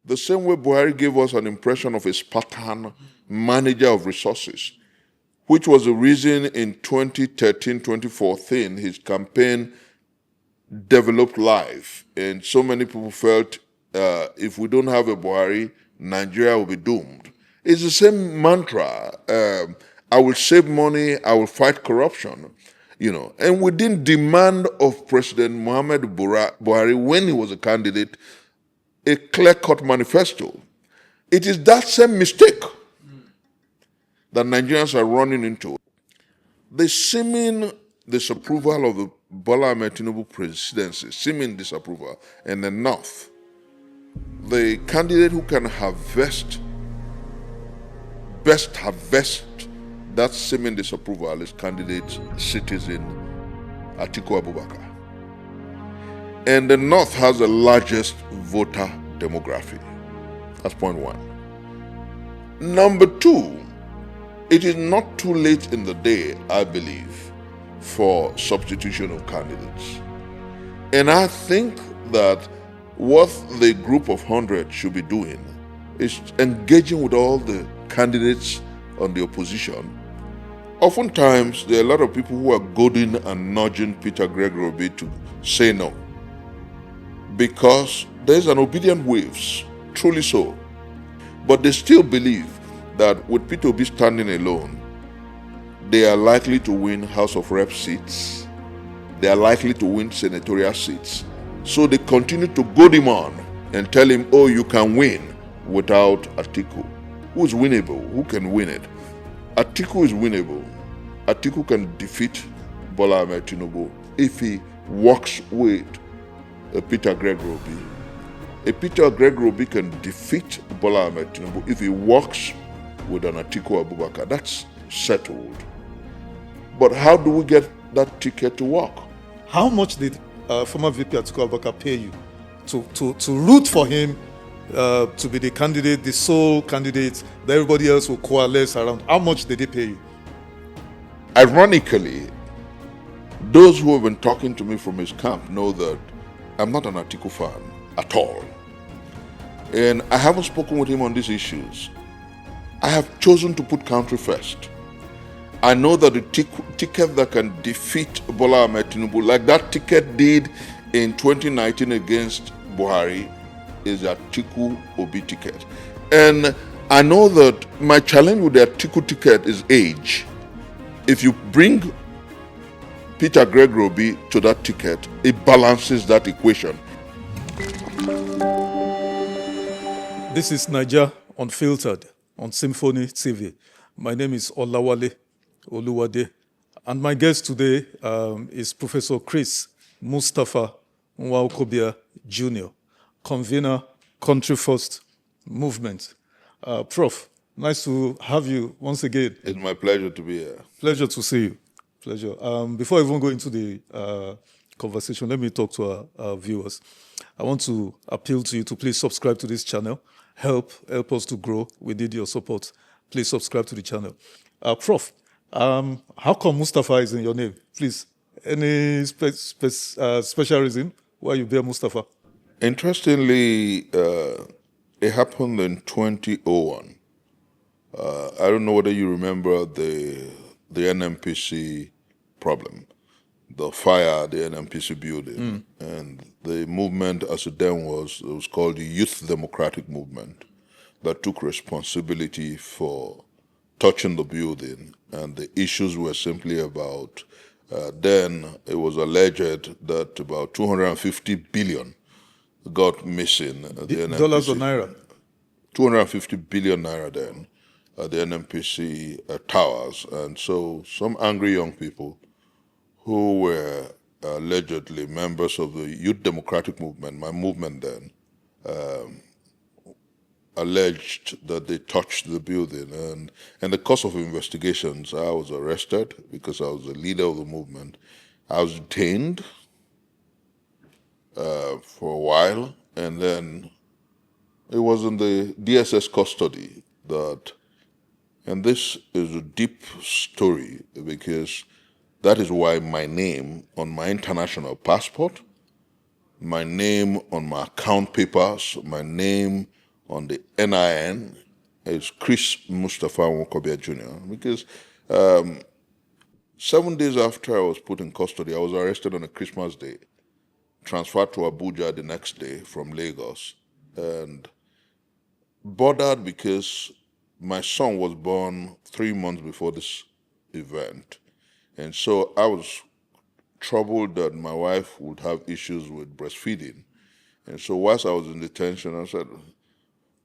The same way Buhari gave us an impression of a Spartan manager of resources, which was the reason in 2013, 2014, his campaign developed life. And so many people felt if we don't have a Buhari, Nigeria will be doomed. It's the same mantra. I will save money, I will fight corruption. And we didn't demand of President Muhammad Buhari, when he was a candidate, a clear-cut manifesto. It is that same mistake that Nigerians are running into. The seeming disapproval of the Bola Ahmed Tinubu presidency, seeming disapproval in the north, the candidate who can best harvest that seeming disapproval is candidate citizen Atiku Abubakar. And the north has the largest voter demography. That's point one. Number two, it is not too late in the day, I believe, for substitution of candidates. And I think that what the group of 100 should be doing is engaging with all the candidates on the opposition. Oftentimes, there are a lot of people who are goading and nudging Peter Obi to say no, because there's an obedient waves, truly so. But they still believe that with Peter Obi standing alone, they are likely to win House of Rep seats, they are likely to win senatorial seats. So they continue to goad him on and tell him, oh, you can win without Atiku. Who is winnable? Who can win it? Atiku is winnable. Atiku can defeat Bola Ahmed Tinubu if he works with Peter Obi. Peter Obi can defeat Bola Ahmed Tinubu if he works with an Atiku Abubakar. That's settled. But how do we get that ticket to work? How much did former VP Atiku Abubakar pay you to root for him to be the candidate, the sole candidate that everybody else will coalesce around? How much did they pay you? Ironically, those who have been talking to me from his camp know that I'm not an Atiku fan at all. And I haven't spoken with him on these issues. I have chosen to put country first. I know that the ticket that can defeat Bola Ahmed Tinubu, like that ticket did in 2019 against Buhari, is the Atiku Obi ticket. And I know that my challenge with the Atiku ticket is age. If you bring Peter Obi to that ticket, it balances that equation. This is Naija Unfiltered on SYMFONI TV. My name is Olawale Oluwade, and my guest today is Professor Chris Mustafa Nwaokobia Jr, Convener, Country First Movement. Prof, nice to have you once again. It's my pleasure to be here. Pleasure to see you. Pleasure. Before I even go into the conversation, let me talk to our viewers. I want to appeal to you to please subscribe to this channel. Help us to grow. We need your support. Please subscribe to the channel. Prof, how come Mustafa is in your name? Please, any special reason why you bear Mustafa? Interestingly, it happened in 2001. I don't know whether you remember the NMPC problem, the fire at the NMPC building, and the movement as it then was called the Youth Democratic Movement, that took responsibility for touching the building, and the issues were simply about, then it was alleged that about 250 billion got missing at the NMPC. Dollars or naira? 250 billion naira then at the NMPC towers. And so some angry young people who were allegedly members of the Youth Democratic Movement, my movement then, alleged that they touched the building. And in the course of investigations, I was arrested because I was the leader of the movement. I was detained for a while, and then it was in the DSS custody that, and this is a deep story because that is why my name on my international passport, my name on my account papers, my name on the NIN is Mustafa Nwaokobia Jr. Because 7 days after I was put in custody, I was arrested on a Christmas day, transferred to Abuja the next day from Lagos, and bothered because my son was born 3 months before this event. And so I was troubled that my wife would have issues with breastfeeding. And so whilst I was in detention, I said,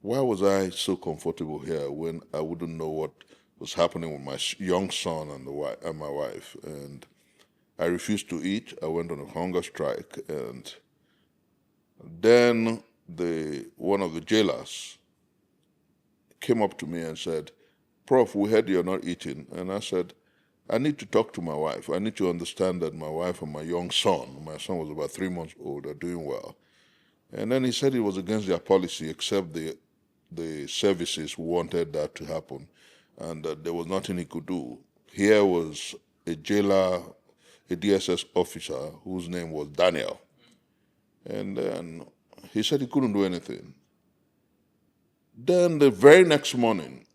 why was I so comfortable here when I wouldn't know what was happening with my young son and my wife? And I refused to eat. I went on a hunger strike. And then one of the jailers came up to me and said, Prof, we heard you're not eating. And I said, I need to talk to my wife. I need to understand that my wife and my young son, my son was about 3 months old, are doing well. And then he said it was against their policy, except the services wanted that to happen, and that there was nothing he could do. Here was a jailer, a DSS officer, whose name was Daniel. And then he said he couldn't do anything. Then the very next morning,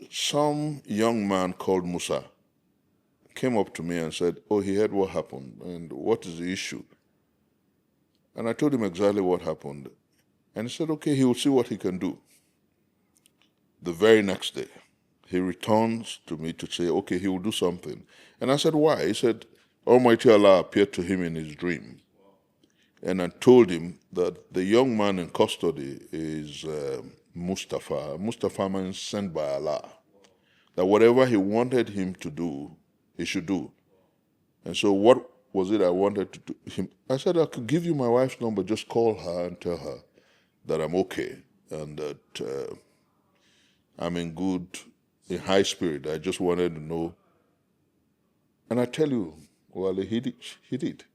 some young man called Musa came up to me and said, oh, he heard what happened, and what is the issue? And I told him exactly what happened. And he said, okay, he will see what he can do. The very next day, he returns to me to say, okay, he will do something. And I said, why? He said, Almighty Allah appeared to him in his dream. And I told him that the young man in custody is Mustafa. Mustafa means sent by Allah. That whatever he wanted him to do, he should do. And so what was it I wanted to do him? I said, I could give you my wife's number, just call her and tell her that I'm okay and that I'm in high spirit. I just wanted to know. And I tell you, well, he did.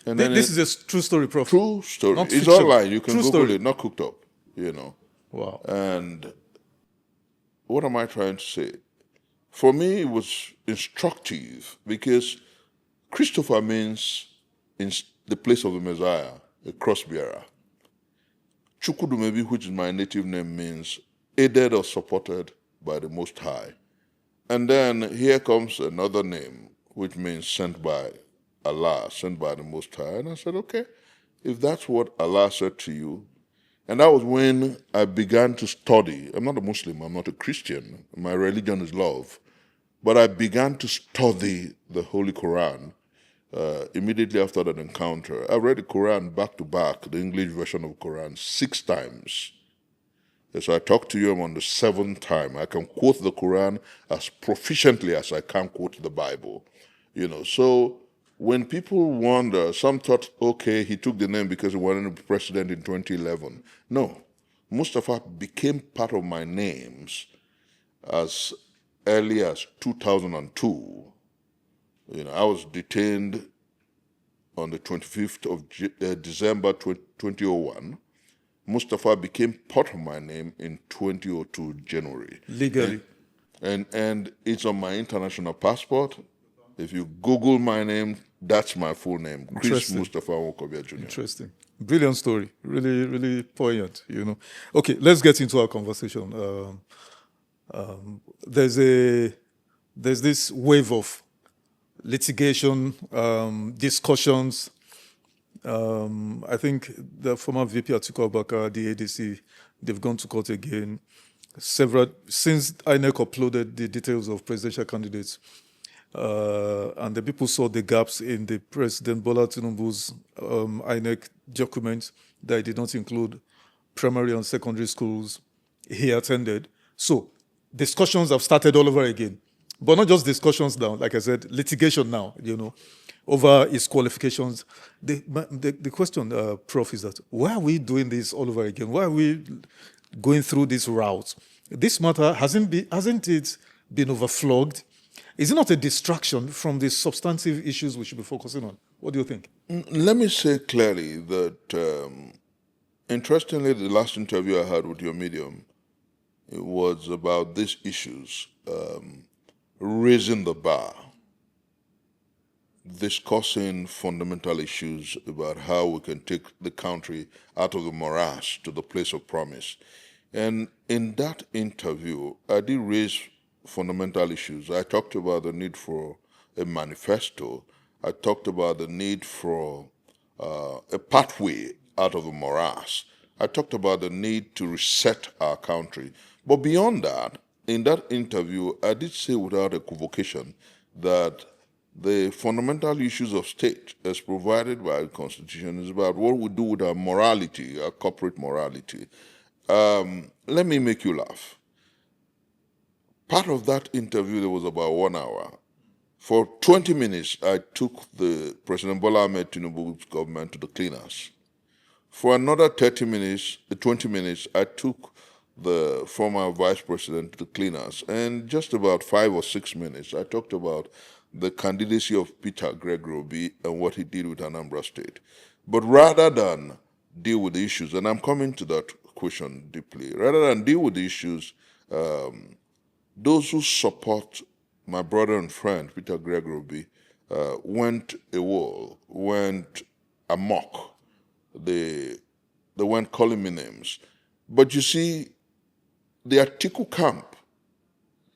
And then This is a true story, Prof. True story. Not It's fiction. online. You can True Google story. it, not cooked up, Wow. And what am I trying to say? For me, it was instructive because Christopher means in the place of the Messiah, a cross bearer. Chukwudumebi, which is my native name, means aided or supported by the Most High. And then here comes another name, which means sent by Allah, sent by the Most High. And I said, okay, if that's what Allah said to you. And that was when I began to study. I'm not a Muslim, I'm not a Christian. My religion is love. But I began to study the Holy Quran immediately after that encounter. I read the Quran back to back, the English version of the Quran, 6 times. And so I talk to you, I'm on the 7th time. I can quote the Quran as proficiently as I can quote the Bible. So when people wonder, some thought, okay, he took the name because he wanted to be president in 2011. No, Mustafa became part of my names as early as 2002. I was detained on the 25th of December 2001. Mustafa became part of my name in 2002 January. Legally. And it's on my international passport. If you Google my name, that's my full name, Chris Mustafa Nwaokobia Jr. Interesting. Brilliant story. Really, really poignant, Okay, let's get into our conversation. There's this wave of litigation, discussions. I think the former VP Atiku, the ADC, they've gone to court again. Since INEC uploaded the details of presidential candidates, and the people saw the gaps in the President Bola Tinubu's INEC document that did not include primary and secondary schools he attended. So discussions have started all over again. But not just discussions now, like I said, litigation now, over his qualifications. The question, Prof, is that why are we doing this all over again? Why are we going through this route? This matter, hasn't it been overflogged? Is it not a distraction from the substantive issues we should be focusing on? What do you think? Let me say clearly that, interestingly, the last interview I had with your medium, it was about these issues, raising the bar, discussing fundamental issues about how we can take the country out of the morass to the place of promise. And in that interview, I did raise fundamental issues. I talked about the need for a manifesto. I talked about the need for a pathway out of the morass. I talked about the need to reset our country. But beyond that, in that interview, I did say without equivocation that the fundamental issues of state, as provided by the Constitution, is about what we do with our morality, our corporate morality. Let me make you laugh. Part of that interview, there was about 1 hour. For 20 minutes, I took the President Bola Ahmed Tinubu's government to the cleaners. For another 20 minutes, I took the former vice president to the cleaners. And just about 5 or 6 minutes, I talked about the candidacy of Peter Obi and what he did with Anambra State. But rather than deal with the issues, and I'm coming to that question deeply, rather than deal with the issues, those who support my brother and friend, Peter Obi, went AWOL, went amok. They weren't calling me names. But you see, the Atiku camp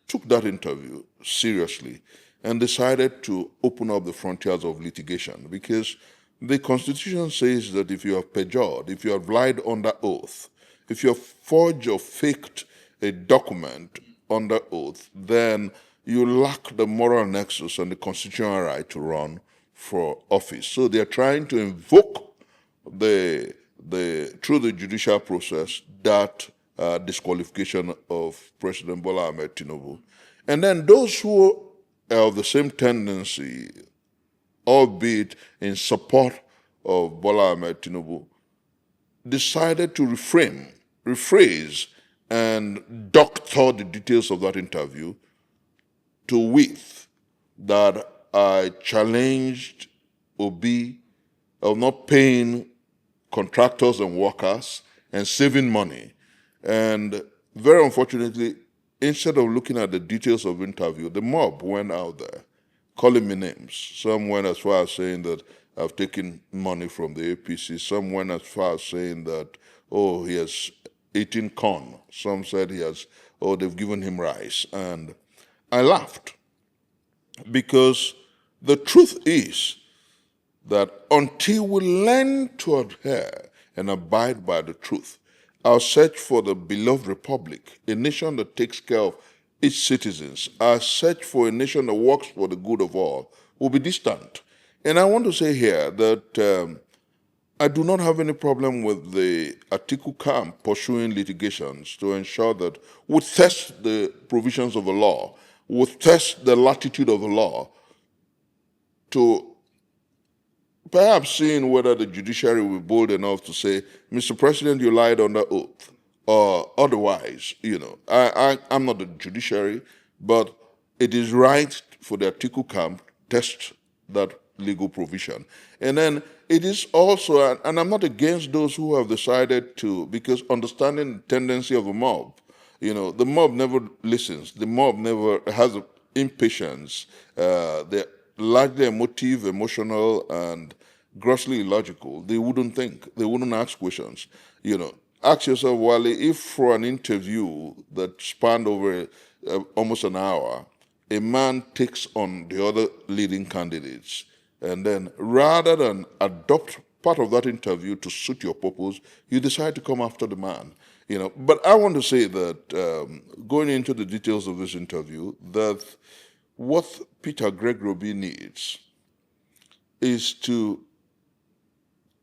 took that interview seriously and decided to open up the frontiers of litigation, because the Constitution says that if you have perjured, if you have lied under oath, if you have forged or faked a document under oath, then you lack the moral nexus and the constitutional right to run for office. So they're trying to invoke through the judicial process that disqualification of President Bola Ahmed Tinubu. And then those who are of the same tendency, albeit in support of Bola Ahmed Tinubu, decided to rephrase, and doctor the details of that interview to wit that I challenged Obi of not paying contractors and workers and saving money. And very unfortunately, instead of looking at the details of the interview, the mob went out there calling me names. Some went as far as saying that I've taken money from the APC. Some went as far as saying that, oh, he has eaten corn. Some said they've given him rice. And I laughed, because the truth is that until we learn to adhere and abide by the truth, our search for the beloved republic, a nation that takes care of its citizens, our search for a nation that works for the good of all, will be distant. And I want to say here that I do not have any problem with the Atiku camp pursuing litigations to ensure that we test the provisions of the law, we test the latitude of the law, to perhaps seeing whether the judiciary will be bold enough to say, Mr. President, you lied under oath, or otherwise. I'm not the judiciary, but it is right for the Atiku camp to test that legal provision. And then it is also, and I'm not against those who have decided to, because understanding the tendency of the mob, the mob never listens. The mob never has impatience. They're largely emotive, emotional, and grossly illogical. They wouldn't think. They wouldn't ask questions. Ask yourself, Wale, if for an interview that spanned over almost an hour, a man takes on the other leading candidates, and then rather than adopt part of that interview to suit your purpose, you decide to come after the man. But I want to say that going into the details of this interview, that what Peter Obi needs is to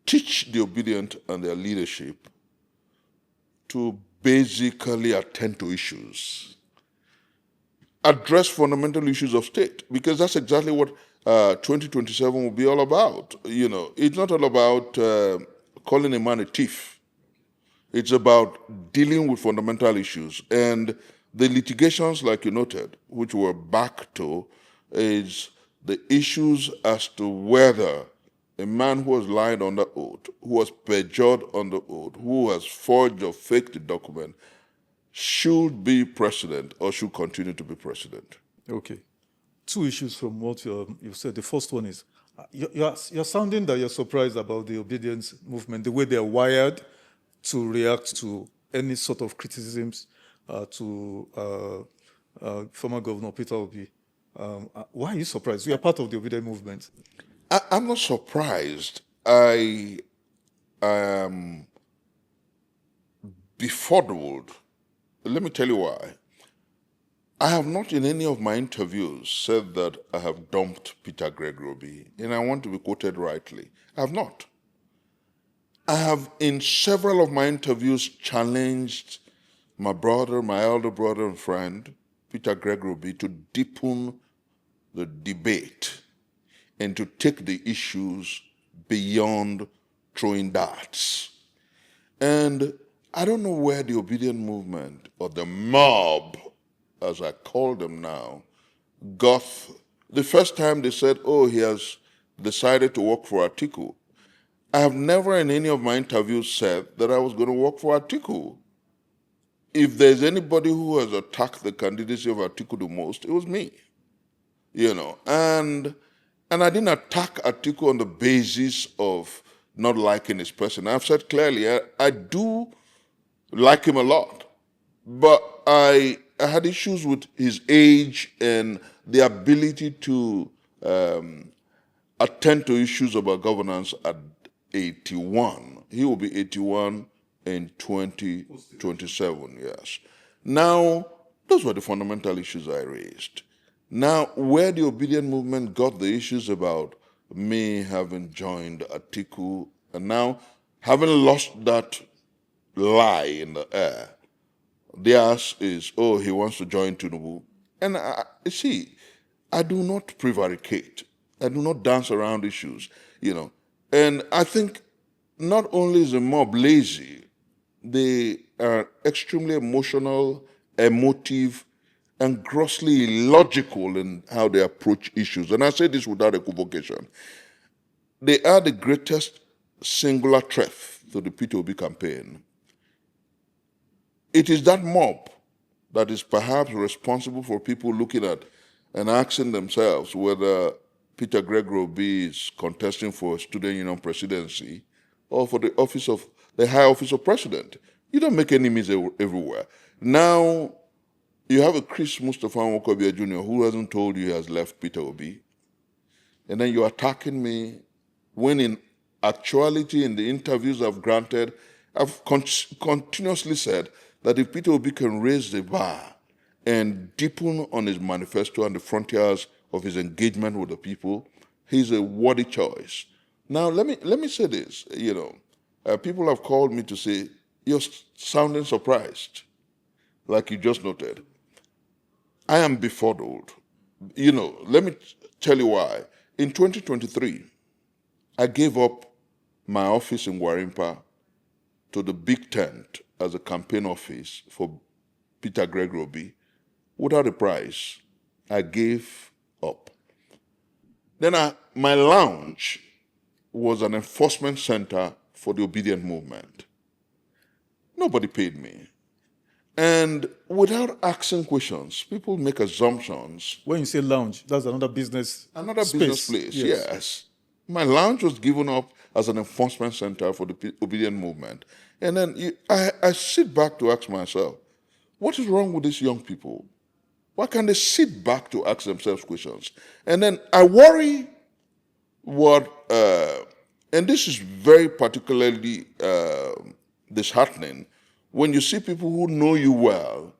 teach the Obidient and their leadership to basically attend to issues, address fundamental issues of state, because that's exactly what 2027 will be all about. It's not all about calling a man a thief. It's about dealing with fundamental issues. And the litigations, like you noted, which we're back to, is the issues as to whether a man who has lied under oath, who has perjured under oath, who has forged or faked the document, should be president or should continue to be president. Okay. two issues from what you've said. The first one is you're sounding that you're surprised about the obedience movement, the way they're wired to react to any sort of criticisms to former Governor Peter Obi. Why are you surprised? You are part of the obedient movement. I'm not surprised. I am befuddled. Let me tell you why. I have not in any of my interviews said that I have dumped Peter Obi, and I want to be quoted rightly. I have not. I have in several of my interviews challenged my brother, my elder brother and friend, Peter Obi, to deepen the debate and to take the issues beyond throwing darts. And I don't know where the obedient movement or the mob, as I call them now, got the first time they said, oh, he has decided to work for Atiku. I have never in any of my interviews said that I was going to work for Atiku. If there's anybody who has attacked the candidacy of Atiku the most, it was me. And I didn't attack Atiku on the basis of not liking his person. I've said clearly, I do like him a lot, but I had issues with his age and the ability to attend to issues about governance at 81. He will be 81 in 2027, yes. Now, those were the fundamental issues I raised. Now, where the obedient movement got the issues about me having joined Atiku, and now having lost that lie in the air, theirs is, oh, he wants to join Tinubu. And I do not prevaricate. I do not dance around issues, And I think not only is the mob lazy, they are extremely emotional, emotive, and grossly illogical in how they approach issues. And I say this without equivocation. They are the greatest singular threat to the Peter Obi campaign. It is that mob that is perhaps responsible for people looking at and asking themselves whether Peter Obi is contesting for student union presidency or for the high office of president. You don't make enemies everywhere. Now, you have a Mustafa Nwaokobia Jr. who hasn't told you he has left Peter Obi. And then you're attacking me when in actuality, in the interviews I've granted, I've continuously said that if Peter Obi can raise the bar and deepen on his manifesto and the frontiers of his engagement with the people, he's a worthy choice. Now, let me say this. People have called me to say, you're sounding surprised, like you just noted. I am befuddled. Let me tell you why. In 2023, I gave up my office in Warimpa to the big tent as a campaign office for Peter Obi without a price. I gave up. Then my lounge was an enforcement center for the obedient movement. Nobody paid me. And without asking questions, people make assumptions. When you say lounge, that's another business business place, yes. My lounge was given up as an enforcement center for the obedient movement. And then I sit back to ask myself, what is wrong with these young people? Why can't they sit back to ask themselves questions? And then I worry and this is very particularly disheartening, when you see people who know you well,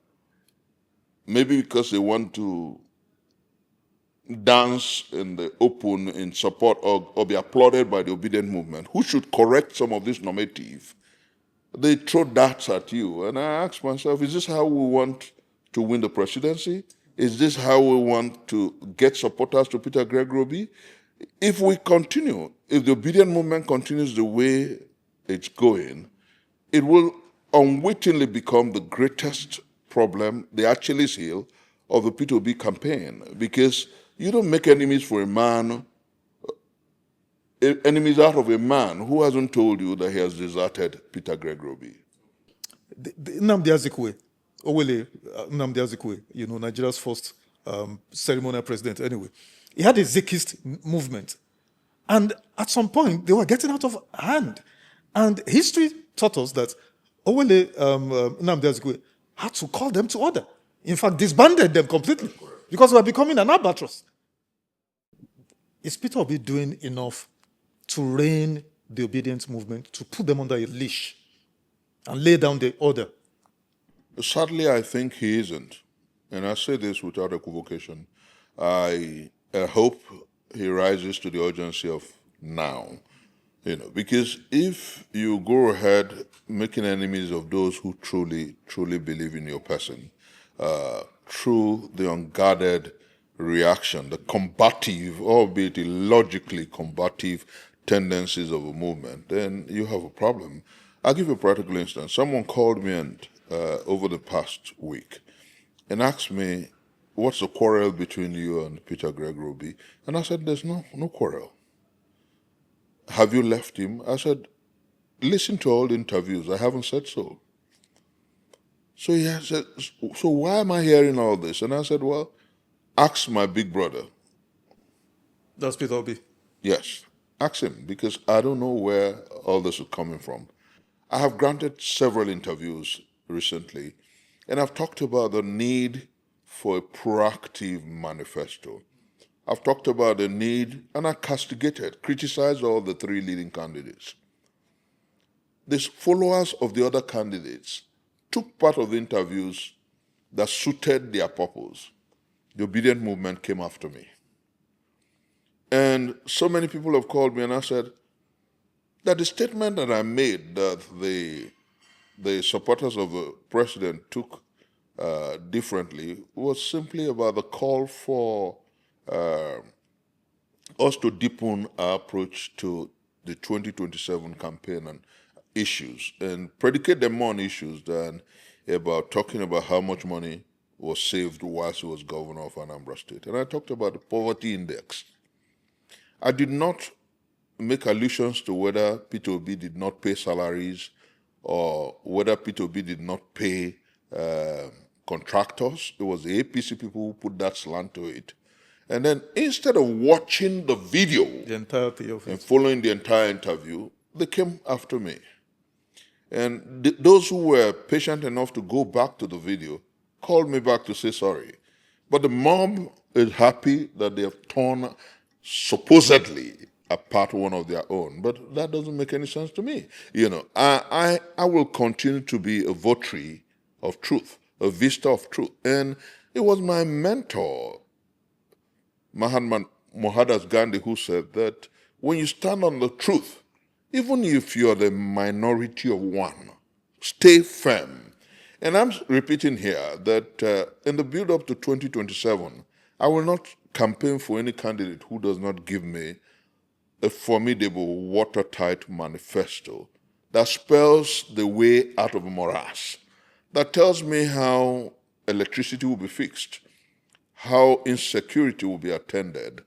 maybe because they want to dance in the open in support or be applauded by the obedient movement, who should correct some of this normative, they throw darts at you. And I ask myself, is this how we want to win the presidency? Is this how we want to get supporters to Peter Obi? If we continue, if the obedient movement continues the way it's going, it will unwittingly become the greatest problem, the Achilles heel of the Peter Obi campaign, because you don't make enemies for enemies out of a man who hasn't told you that he has deserted Peter Obi. Nnamdi Azikiwe, Nigeria's first ceremonial president anyway. He had a Zekist movement. And at some point, they were getting out of hand. And history taught us that Owele Nnamdi Azikiwe had to call them to order. In fact, disbanded them completely because they were becoming an albatross. Is Peter Obi doing enough to rein the Obidient movement, to put them under a leash and lay down the order? Sadly, I think he isn't. And I say this without equivocation. I hope he rises to the urgency of now. Because if you go ahead making enemies of those who truly, truly believe in your person, through the unguarded reaction, the combative, albeit illogically combative tendencies of a movement, then you have a problem. I'll give you a practical instance. Someone called me over the past week and asked me, what's the quarrel between you and Peter Obi? And I said, there's no quarrel. Have you left him? I said, listen to all the interviews. I haven't said so. So he said, so why am I hearing all this? And I said, well, ask my big brother. That's Peter Obi? Yes, ask him, because I don't know where all this is coming from. I have granted several interviews recently, and I've talked about the need for a proactive manifesto. I've talked about the need, and I criticized all the three leading candidates. These followers of the other candidates took part of the interviews that suited their purpose. The Obidient movement came after me. And so many people have called me and I said that the statement that I made that the supporters of the president took differently was simply about the call for us to deepen our approach to the 2027 campaign and issues and predicate them more on issues than about talking about how much money was saved whilst he was governor of Anambra State. And I talked about the poverty index. I did not make allusions to whether Peter Obi did not pay salaries or whether Peter Obi did not pay contractors. It was the APC people who put that slant to it. And then instead of watching the video the entirety of it and following the entire interview, they came after me. And those who were patient enough to go back to the video called me back to say sorry. But the mob is happy that they have torn supposedly apart one of their own. But that doesn't make any sense to me. I will continue to be a votary of truth, a vista of truth. And it was my mentor, Mahatma Gandhi, who said that when you stand on the truth, even if you're the minority of one, stay firm. And I'm repeating here that in the build-up to 2027, I will not campaign for any candidate who does not give me a formidable, watertight manifesto that spells the way out of a morass, that tells me how electricity will be fixed, how insecurity will be attended,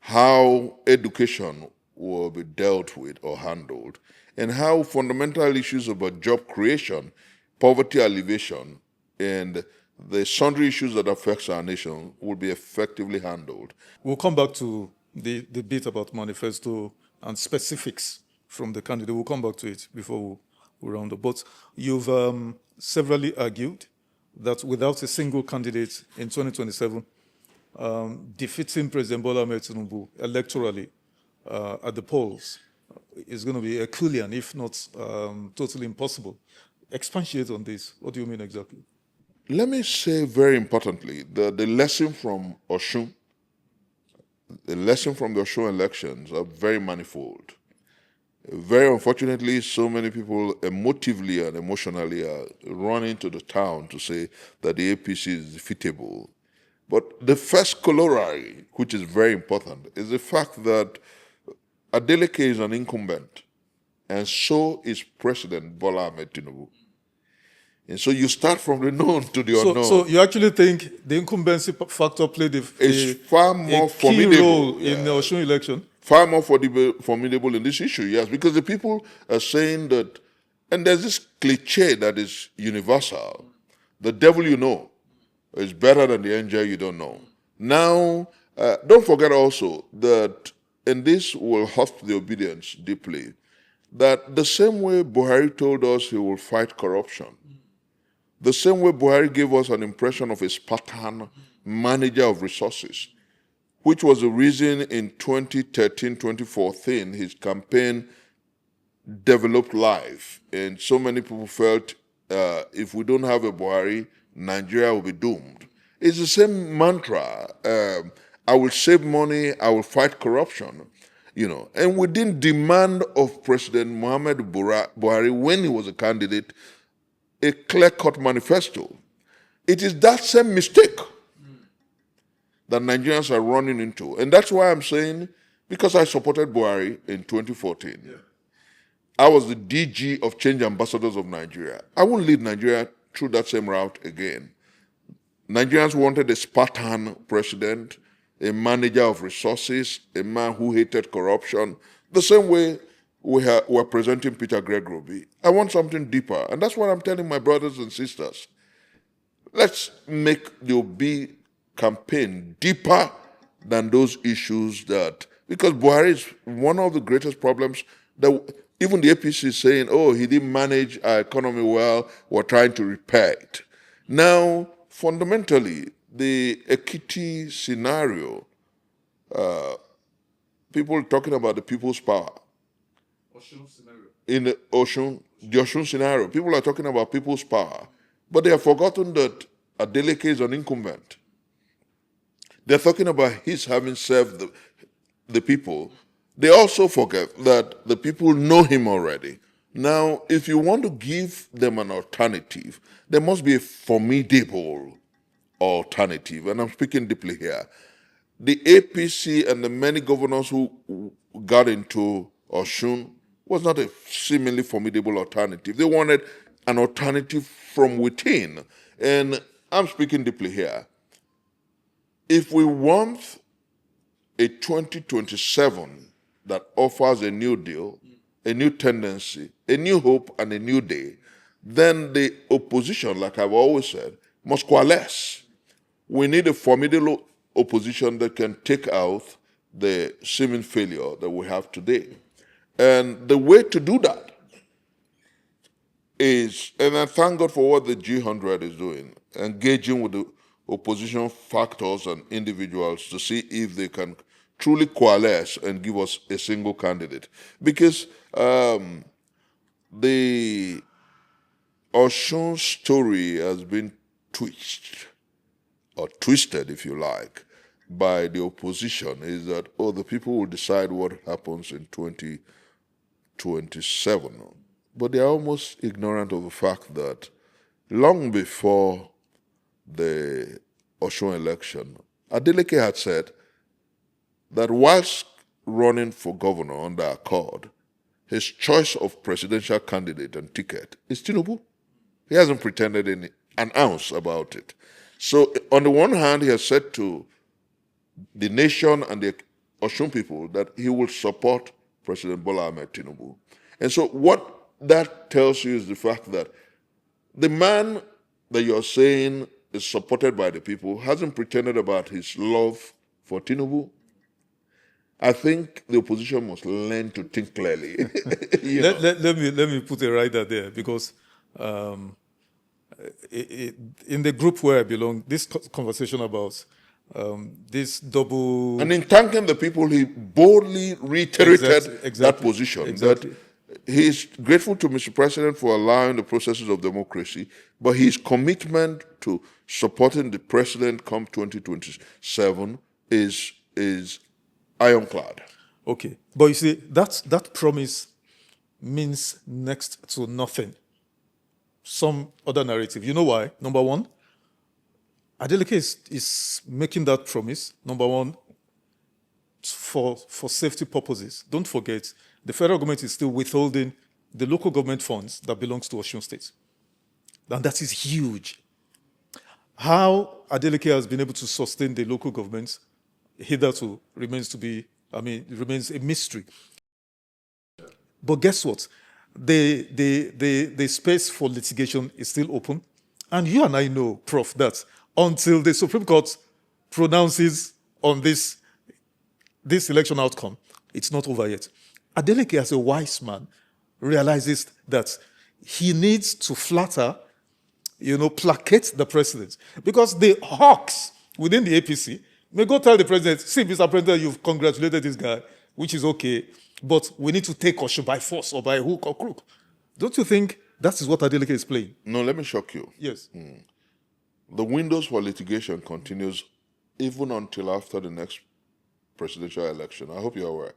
how education will be dealt with or handled, and how fundamental issues about job creation, poverty alleviation, and the sundry issues that affects our nation will be effectively handled. We'll come back to the bit about manifesto and specifics from the candidate. We'll come back to it before we round up. But you've severally argued that without a single candidate in 2027, defeating President Bola Ahmed Tinubu electorally at the polls is going to be Herculean, if not totally impossible. Expatiate on this. What do you mean exactly? Let me say very importantly that the lesson from Osun, the lesson from the Osun elections are very manifold. Very unfortunately, so many people emotively and emotionally are running to the town to say that the APC is defeatable. But the first corollary, which is very important, is the fact that Adeleke is an incumbent, and so is President Bola Ahmed Tinubu. And so you start from the known to the unknown. So you actually think the incumbency factor played a key role in the Osun election? Far more formidable in this issue, yes, because the people are saying that, and there's this cliche that is universal, the devil you know It's better than the angel you don't know. Now, don't forget also that, and this will hurt the obedience deeply, that the same way Buhari told us he will fight corruption, the same way Buhari gave us an impression of a Spartan manager of resources, which was the reason in 2013-2014 his campaign developed life. And so many people felt if we don't have a Buhari, Nigeria will be doomed. It's the same mantra. I will save money, I will fight corruption. And we didn't demand of President Muhammad Buhari when he was a candidate a clear-cut manifesto. It is that same mistake that Nigerians are running into. And that's why I'm saying, because I supported Buhari in 2014, I was the DG of Change Ambassadors of Nigeria. I won't lead Nigeria through that same route again. Nigerians wanted a Spartan president, a manager of resources, a man who hated corruption, the same way we're presenting Peter Obi. I want something deeper, and that's what I'm telling my brothers and sisters. Let's make the Obi campaign deeper than those issues because Buhari is one of the greatest problems that even the APC is saying, oh, he didn't manage our economy well, we're trying to repair it. Now, fundamentally, the Ekiti scenario, people talking about the people's power. In the Osun scenario, people are talking about people's power, but they have forgotten that Adeleke is an incumbent. They're talking about his having served the people. They also forget that the people know him already. Now, if you want to give them an alternative, there must be a formidable alternative, and I'm speaking deeply here. The APC and the many governors who got into Osun was not a seemingly formidable alternative. They wanted an alternative from within. And I'm speaking deeply here. If we want a 2027 that offers a new deal, a new tendency, a new hope, and a new day, then the opposition, like I've always said, must coalesce. We need a formidable opposition that can take out the seeming failure that we have today. And the way to do that is, and I thank God for what the G100 is doing, engaging with the opposition factors and individuals to see if they can truly coalesce and give us a single candidate. Because the Osun story has been twisted, if you like, by the opposition, is that, oh, the people will decide what happens in 2027. But they are almost ignorant of the fact that long before the Osun election, Adeleke had said that whilst running for governor under Accord, his choice of presidential candidate and ticket is Tinubu. He hasn't pretended an ounce about it. So on the one hand, he has said to the nation and the Osun people that he will support President Bola Ahmed Tinubu. And so what that tells you is the fact that the man that you're saying is supported by the people hasn't pretended about his love for Tinubu. I think the opposition must learn to think clearly. Let me put a rider there, because in the group where I belong, this conversation about this double... And in thanking the people, he boldly reiterated that position. Exactly. That he is grateful to Mr. President for allowing the processes of democracy, but his commitment to supporting the president come 2027 is ironclad. Okay. But you see, that promise means next to nothing. Some other narrative. You know why? Number one, Adeleke is making that promise, number one, for safety purposes. Don't forget, the federal government is still withholding the local government funds that belongs to Osun State. And that is huge. How Adeleke has been able to sustain the local government hitherto remains a mystery. But guess what? The space for litigation is still open. And you and I know, Prof, that until the Supreme Court pronounces on this election outcome, it's not over yet. Adeleke, as a wise man, realizes that he needs to flatter, placate the president. Because the hawks within the APC may go tell the president, see, Mr. President, you've congratulated this guy, which is okay, but we need to take Osun by force or by hook or crook. Don't you think that is what Adeleke is playing? No, let me shock you. Yes. The windows for litigation continues even until after the next presidential election. I hope you're aware.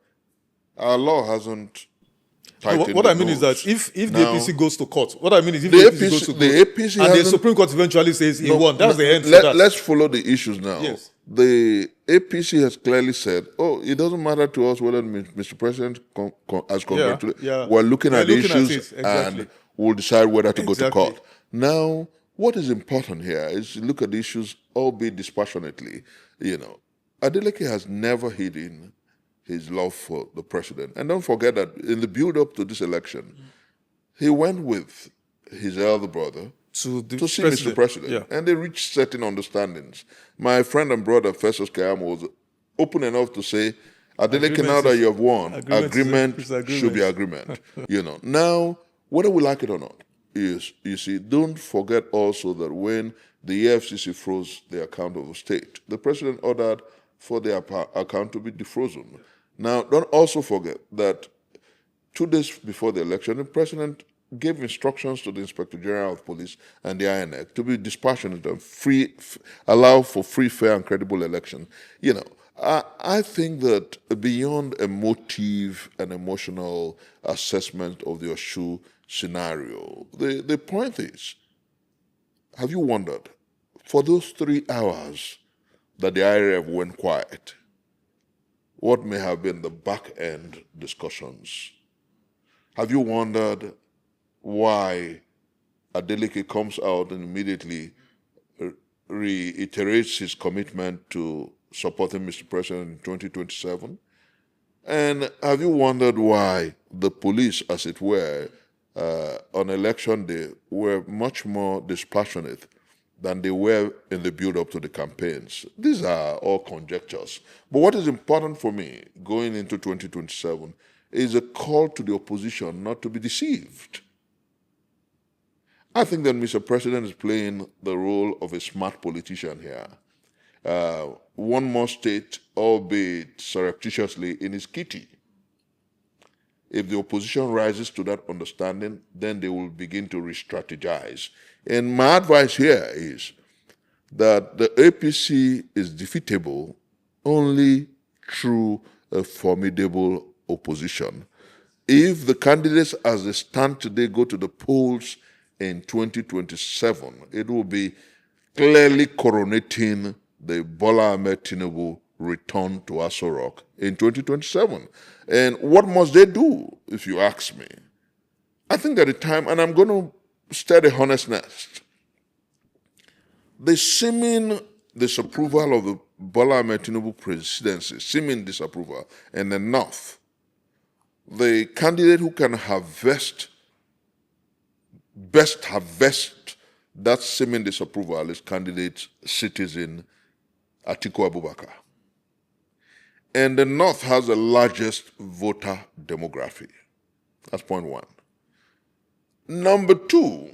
Our law hasn't tightened. What I mean is that if the APC goes to court, what I mean is if the the APC goes to court, and the Supreme Court eventually says he won, that's the end for that. Let's follow the issues now. Yes. The APC has clearly said, it doesn't matter to us whether Mr. President has congratulated. We're looking at the issues and we'll decide whether to go to court. Now, what is important here is to look at the issues, albeit dispassionately. Adeleke has never hidden his love for the president. And don't forget that in the build-up to this election, he went with his elder brother to see Mr. President. And they reached certain understandings. My friend and brother, Festus Kayama, was open enough to say, Adeleke, now that you have won, agreement should be agreement. Now, whether we like it or not, is, you see, don't forget also that when the EFCC froze the account of the state, the president ordered for their account to be defrozen. Now, don't also forget that 2 days before the election, the president gave instructions to the Inspector General of Police and the INEC to be dispassionate and allow for free, fair, and credible election. I think that beyond a motive and emotional assessment of the Osun scenario, the point is, have you wondered, for those 3 hours that the IRF went quiet, what may have been the back-end discussions? Have you wondered why Adeleke comes out and immediately reiterates his commitment to supporting Mr. President in 2027? And have you wondered why the police, as it were, on election day were much more dispassionate than they were in the build-up to the campaigns? These are all conjectures. But what is important for me going into 2027 is a call to the opposition not to be deceived. I think that Mr. President is playing the role of a smart politician here. One more state, albeit surreptitiously, in his kitty. If the opposition rises to that understanding, then they will begin to re-strategize. And my advice here is that the APC is defeatable only through a formidable opposition. If the candidates as they stand today go to the polls in 2027, it will be clearly coronating the Bola Ahmed Tinubu return to Aso Rock in 2027. And what must they do, if you ask me? I think at the time, and I'm going to stir the honest nest, the seeming disapproval of the Bola Ahmed Tinubu presidency, seeming disapproval, in the North, the candidate who can best harvest that seeming disapproval is candidate citizen Atiku Abubakar. And the North has the largest voter demography. That's point one. Number two,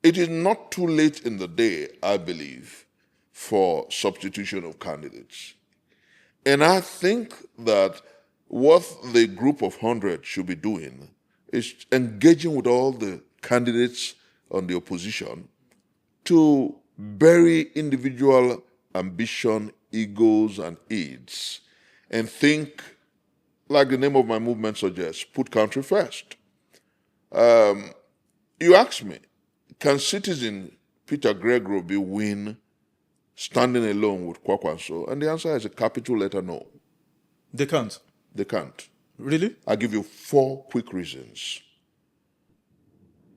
it is not too late in the day, I believe, for substitution of candidates. And I think that what the group of 100 should be doing is engaging with all the candidates on the opposition to bury individual ambition, egos, and aids, and think, like the name of my movement suggests, put country first. You ask me, can citizen Peter Obi win standing alone with Kwankwaso? And the answer is a capital letter no. They can't? They can't. Really? I'll give you 4 quick reasons.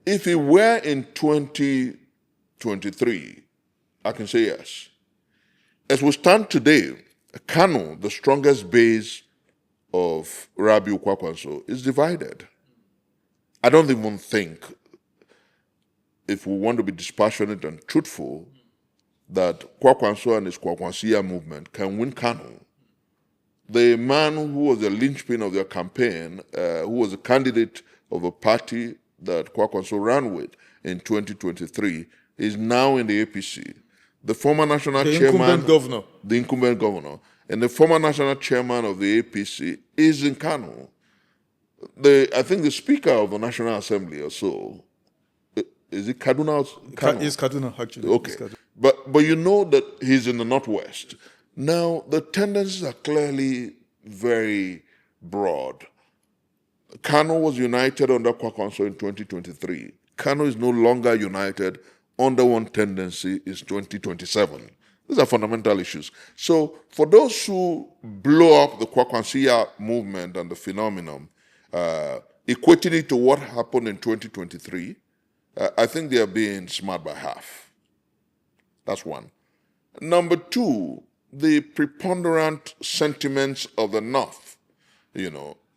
If it were in 2023, I can say yes. As we stand today, Kano, the strongest base of Rabiu Kwankwaso, is divided. I don't even think, if we want to be dispassionate and truthful, that Kwankwaso and his Kwankwasia movement can win Kano. The man who was the linchpin of their campaign, who was a candidate of a party that Kwankwaso ran with in 2023, is now in the APC. The former national chairman, the incumbent governor, and the former national chairman of the APC is in Kano. I think the Speaker of the National Assembly or so, is it Kaduna? It's Kaduna, actually. Okay. Kaduna. But you know that he's in the Northwest. Now, the tendencies are clearly very broad. Kano was united under Kwankwaso in 2023. Kano is no longer united under one tendency is 2027. These are fundamental issues. So for those who blow up the Kwankwasia movement and the phenomenon, equating it to what happened in 2023, I think they are being smart by half. That's one. Number two, the preponderant sentiments of the North,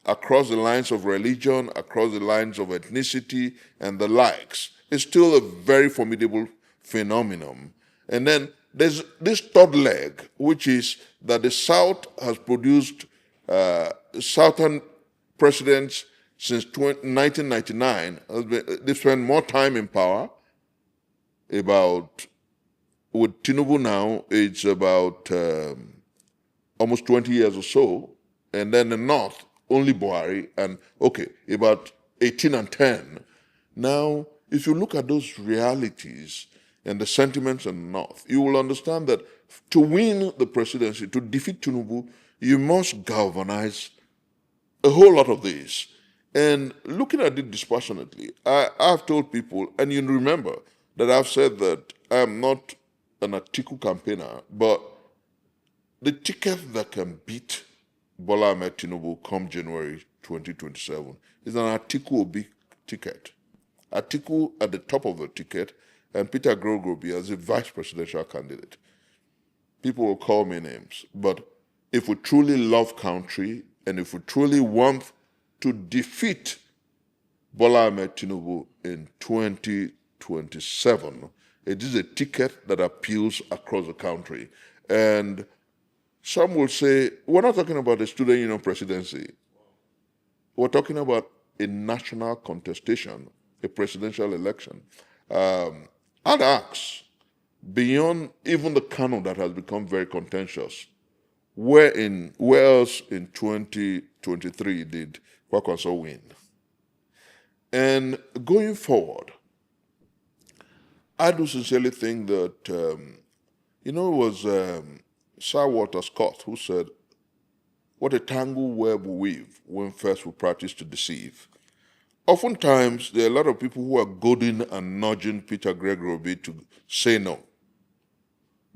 across the lines of religion, across the lines of ethnicity and the likes, is still a very formidable phenomenon. And then there's this third leg, which is that the South has produced Southern presidents since 1999. They spent more time in power. With Tinubu now, it's about almost 20 years or so. And then the North, only Buhari, and about 18 and 10. Now, if you look at those realities and the sentiments in the North, you will understand that to win the presidency, to defeat Tinubu, you must galvanize a whole lot of this. And looking at it dispassionately, I've told people, and you remember that I've said that I am not an Atiku campaigner, but the ticket that can beat Bola Ahmed Tinubu come January 2027 is an Atiku Obi ticket. Atiku at the top of the ticket and Peter Obi as a vice presidential candidate. People will call me names, but if we truly love country and if we truly want to defeat Bola Ahmed Tinubu in 2027, it is a ticket that appeals across the country. And some will say, we're not talking about the student union presidency. We're talking about a national contestation, a presidential election. I'd ask, beyond even the canon that has become very contentious, where else in 2023 did Kwankwaso win? And going forward, I do sincerely think that, it was Sir Walter Scott who said, what a tangled web we weave when first we practice to deceive. Oftentimes, there are a lot of people who are goading and nudging Peter Obi to say no.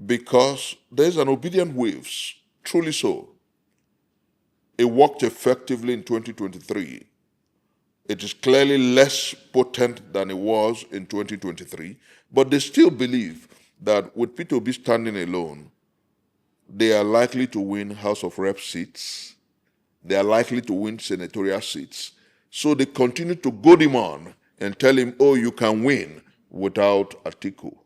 Because there's an obedient waves, truly so. It worked effectively in 2023. It is clearly less potent than it was in 2023, but they still believe that with Peter Obi standing alone, they are likely to win House of Rep seats. They are likely to win senatorial seats. So they continue to goad him on and tell him, you can win without Atiku.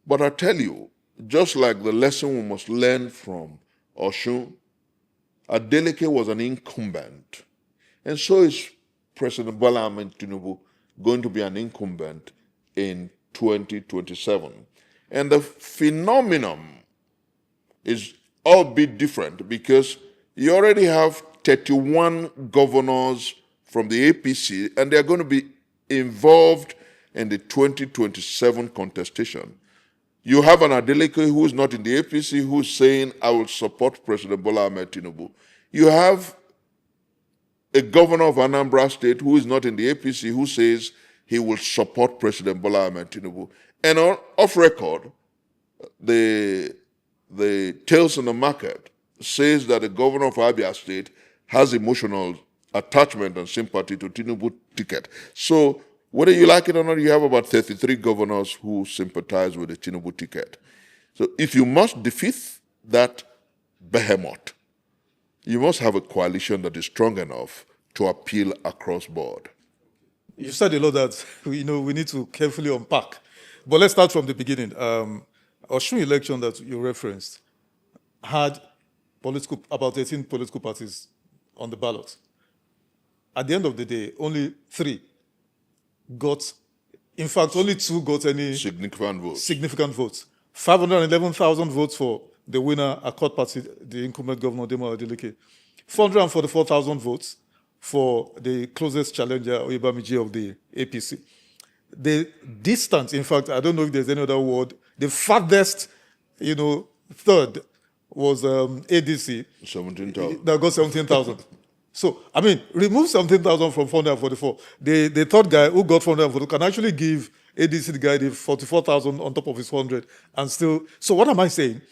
But I tell you, just like the lesson we must learn from Osun, Adeleke was an incumbent. And so is President Bola Ahmed Tinubu going to be an incumbent in 2027. And the phenomenon is all bit different because you already have 31 governors from the APC, and they're going to be involved in the 2027 contestation. You have an Adeleke who is not in the APC who is saying, I will support President Bola Ahmed Tinubu. You have a governor of Anambra State who is not in the APC who says he will support President Bola Ahmed Tinubu. And off record, the tales in the market says that the governor of Abia State has emotional attachment and sympathy to Tinubu ticket. So whether you like it or not, you have about 33 governors who sympathize with the Tinubu ticket. So if you must defeat that behemoth, you must have a coalition that is strong enough to appeal across board. You said a lot that we need to carefully unpack. But let's start from the beginning. Osun election that you referenced had about 18 political parties on the ballot. At the end of the day, only 3 got, in fact, only 2 got any significant votes. 511,000 votes for the winner, Accord Party, the incumbent governor, Demo Adeleke. 444,000 votes for the closest challenger, Oyebamiji of the APC. The distance, in fact, I don't know if there's any other word, the farthest, third was ADC. 17,000. That got 17,000. So, I mean, remove 17,000 from 444. The third guy who got 444 can actually give ADC the guy the 44,000 on top of his 100 and still. So what am I saying?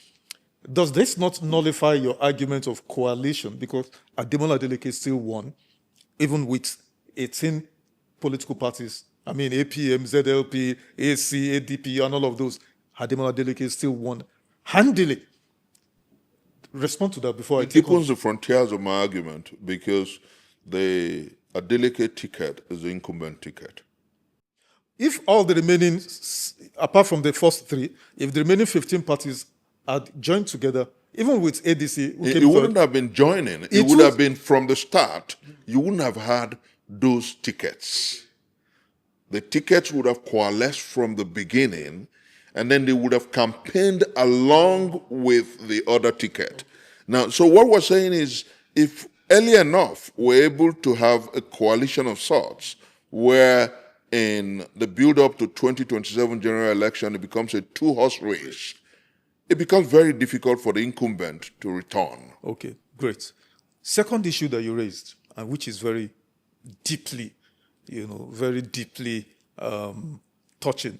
Does this not nullify your argument of coalition? Because Ademola Adeleke still won, even with 18 political parties. I mean, APM, ZLP, AC, ADP, and all of those. Ademola Adeleke still won handily. Respond to that before I take on. It deepens the frontiers of my argument because the Adeleke ticket is the incumbent ticket. If all the remaining, apart from the first 3, if the remaining 15 parties had joined together, even with ADC, it wouldn't have been joining. It would have been from the start. You wouldn't have had those tickets. The tickets would have coalesced from the beginning, and then they would have campaigned along with the other ticket. Now, so what we're saying is, if early enough we're able to have a coalition of sorts, where in the build-up to 2027 general election, it becomes a 2-horse race, it becomes very difficult for the incumbent to return. Okay, great. Second issue that you raised, and which is very deeply, touching,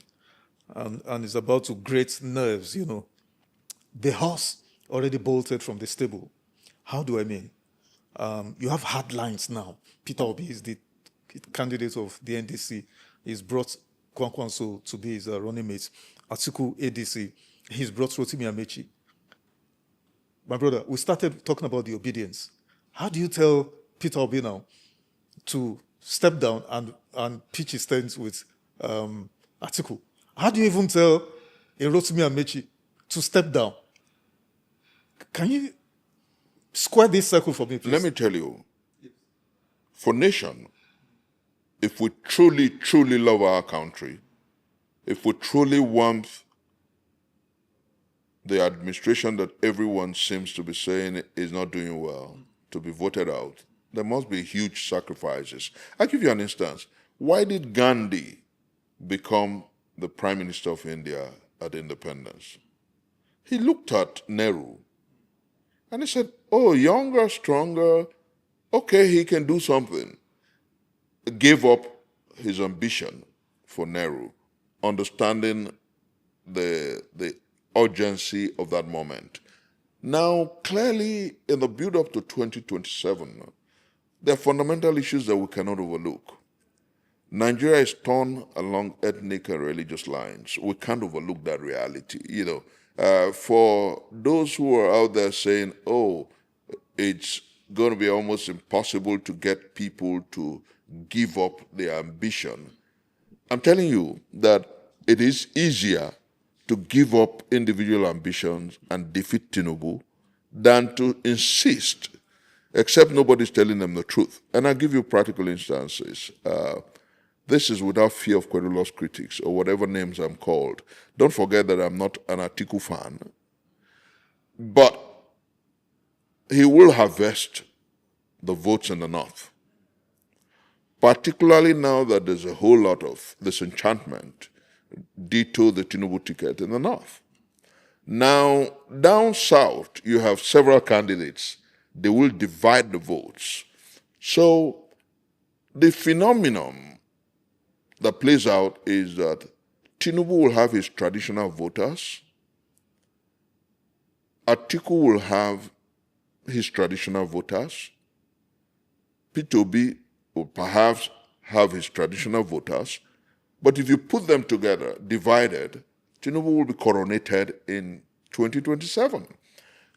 and is about to grate nerves, The horse already bolted from the stable. How do I mean? You have hard lines now. Peter Obi is the candidate of the NDC. He's brought Kwankwaso to be his running mate. Atiku, ADC. He's brought Rotimi Amechi. My brother, we started talking about the obedience. How do you tell Peter Obi now to step down and pitch his tent with Atiku? How do you even tell a Rotimi Amechi to step down? Can you square this circle for me, please? Let me tell you, for nation, if we truly, truly love our country, if we truly want the administration that everyone seems to be saying is not doing well to be voted out, there must be huge sacrifices. I'll give you an instance. Why did Gandhi become the Prime Minister of India at independence? He looked at Nehru and he said, oh, younger, stronger, okay, he can do something. Gave up his ambition for Nehru, understanding the urgency of that moment. Now, clearly, in the build-up to 2027, there are fundamental issues that we cannot overlook. Nigeria is torn along ethnic and religious lines. We can't overlook that reality. For those who are out there saying, oh, it's going to be almost impossible to get people to give up their ambition, I'm telling you that it is easier to give up individual ambitions and defeat Tinubu than to insist, except nobody's telling them the truth. And I'll give you practical instances. This is without fear of querulous critics or whatever names I'm called. Don't forget that I'm not an Atiku fan. But he will harvest the votes in the north. Particularly now that there's a whole lot of disenchantment ditto the Tinubu ticket in the north. Now, down south, you have several candidates. They will divide the votes. So the phenomenon that plays out is that Tinubu will have his traditional voters. Atiku will have his traditional voters. Peter Obi will perhaps have his traditional voters. But if you put them together, divided, Tinubu will be coronated in 2027.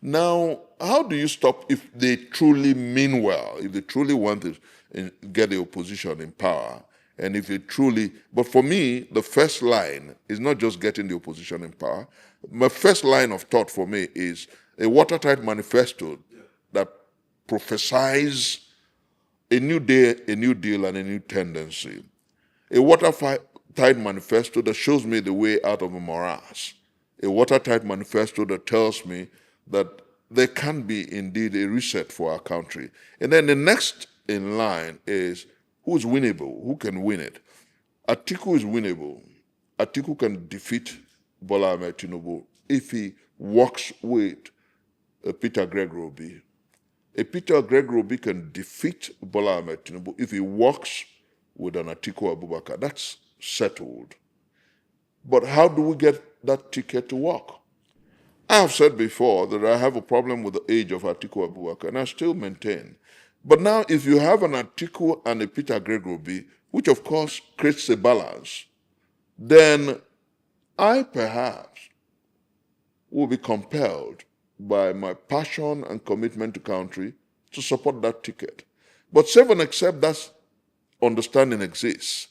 Now, how do you stop if they truly mean well, if they truly want to get the opposition in power, And if you truly, but for me, the first line is not just getting the opposition in power. My first line of thought for me is a watertight manifesto that prophesies a new day, a new deal, and a new tendency. A watertight manifesto that shows me the way out of a morass. A watertight manifesto that tells me that there can be indeed a reset for our country. And then the next in line is who's winnable, who can win it. Atiku is winnable. Atiku can defeat Bola Ahmed Tinubu if he works with Peter Obi. Peter Obi can defeat Bola Ahmed Tinubu if he works with an Atiku Abubakar. That's settled. But how do we get that ticket to work? I have said before that I have a problem with the age of Atiku Abubakar, and I still maintain. But now, if you have an Atiku and a Peter Obi, which of course creates a balance, then I perhaps will be compelled by my passion and commitment to country to support that ticket. But save and accept that understanding exists.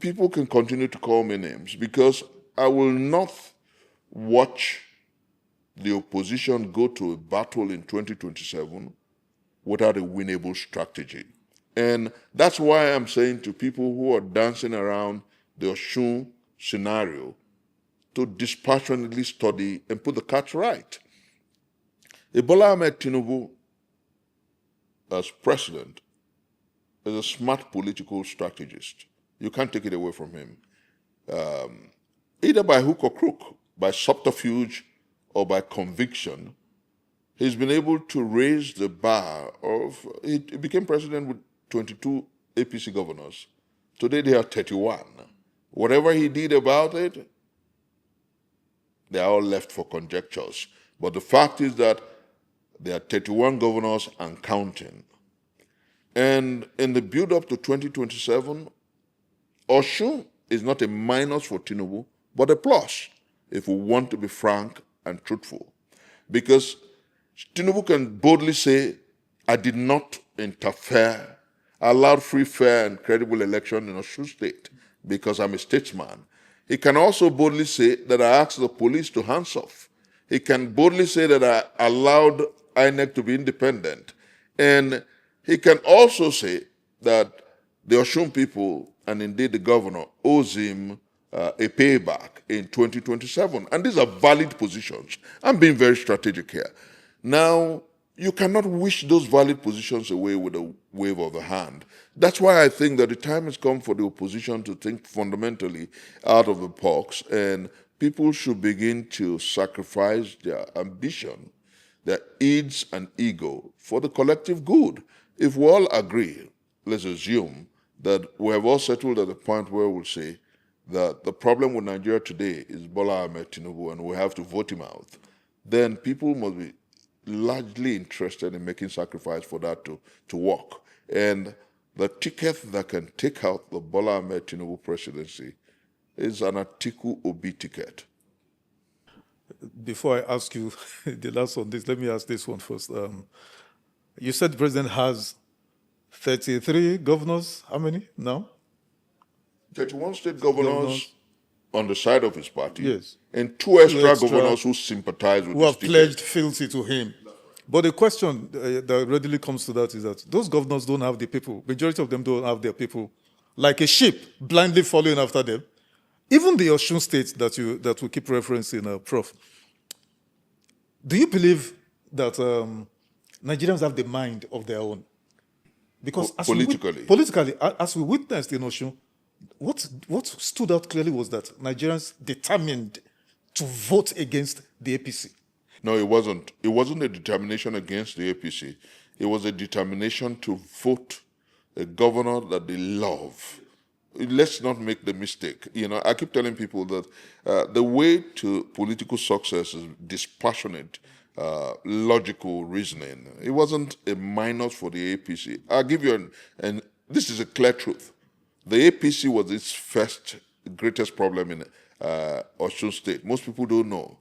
People can continue to call me names because I will not watch the opposition go to a battle in 2027 without a winnable strategy. And that's why I'm saying to people who are dancing around the Osun scenario to dispassionately study and put the cards right. Bola Ahmed Tinubu, as president, is a smart political strategist. You can't take it away from him. Either by hook or crook, by subterfuge or by conviction, he's been able to raise the bar of, he became president with 22 APC governors. Today they are 31. Whatever he did about it, they are all left for conjectures. But the fact is that there are 31 governors and counting. And in the build-up to 2027, Osun is not a minus for Tinubu, but a plus, if we want to be frank and truthful. Because Tinubu can boldly say, I did not interfere. I allowed free, fair, and credible election in Osun State because I'm a statesman. He can also boldly say that I asked the police to hands off. He can boldly say that I allowed INEC to be independent. And he can also say that the Osun people, and indeed the governor, owes him a payback in 2027. And these are valid positions. I'm being very strategic here. Now, you cannot wish those valid positions away with a wave of the hand. That's why I think that the time has come for the opposition to think fundamentally out of the box, and people should begin to sacrifice their ambition, their needs and ego for the collective good. If we all agree, let's assume that we have all settled at the point where we'll say that the problem with Nigeria today is Bola Ahmed Tinubu and we have to vote him out, then people must be largely interested in making sacrifice for that to work. And the ticket that can take out the Bola Ahmed Tinubu presidency is an Atiku Obi ticket. Before I ask you the last on this, let me ask this one first. You said the president has 33 governors. How many now? 31 state governors on the side of his party, yes, and two extra governors who sympathize with who have ticket. pledged fealty to him. But the question that readily comes to that is that those governors don't have the people. Majority of them don't have their people, like a sheep blindly following after them. Even the Osun state that we keep referencing, Prof. Do you believe that Nigerians have the mind of their own? Because politically, as we witnessed in Osun, what stood out clearly was that Nigerians determined to vote against the APC. No, it wasn't. It wasn't a determination against the APC. It was a determination to vote a governor that they love. Let's not make the mistake. I keep telling people that the way to political success is dispassionate, logical reasoning. It wasn't a minus for the APC. I'll give you and this is a clear truth. The APC was its first greatest problem in Osun State. Most people don't know.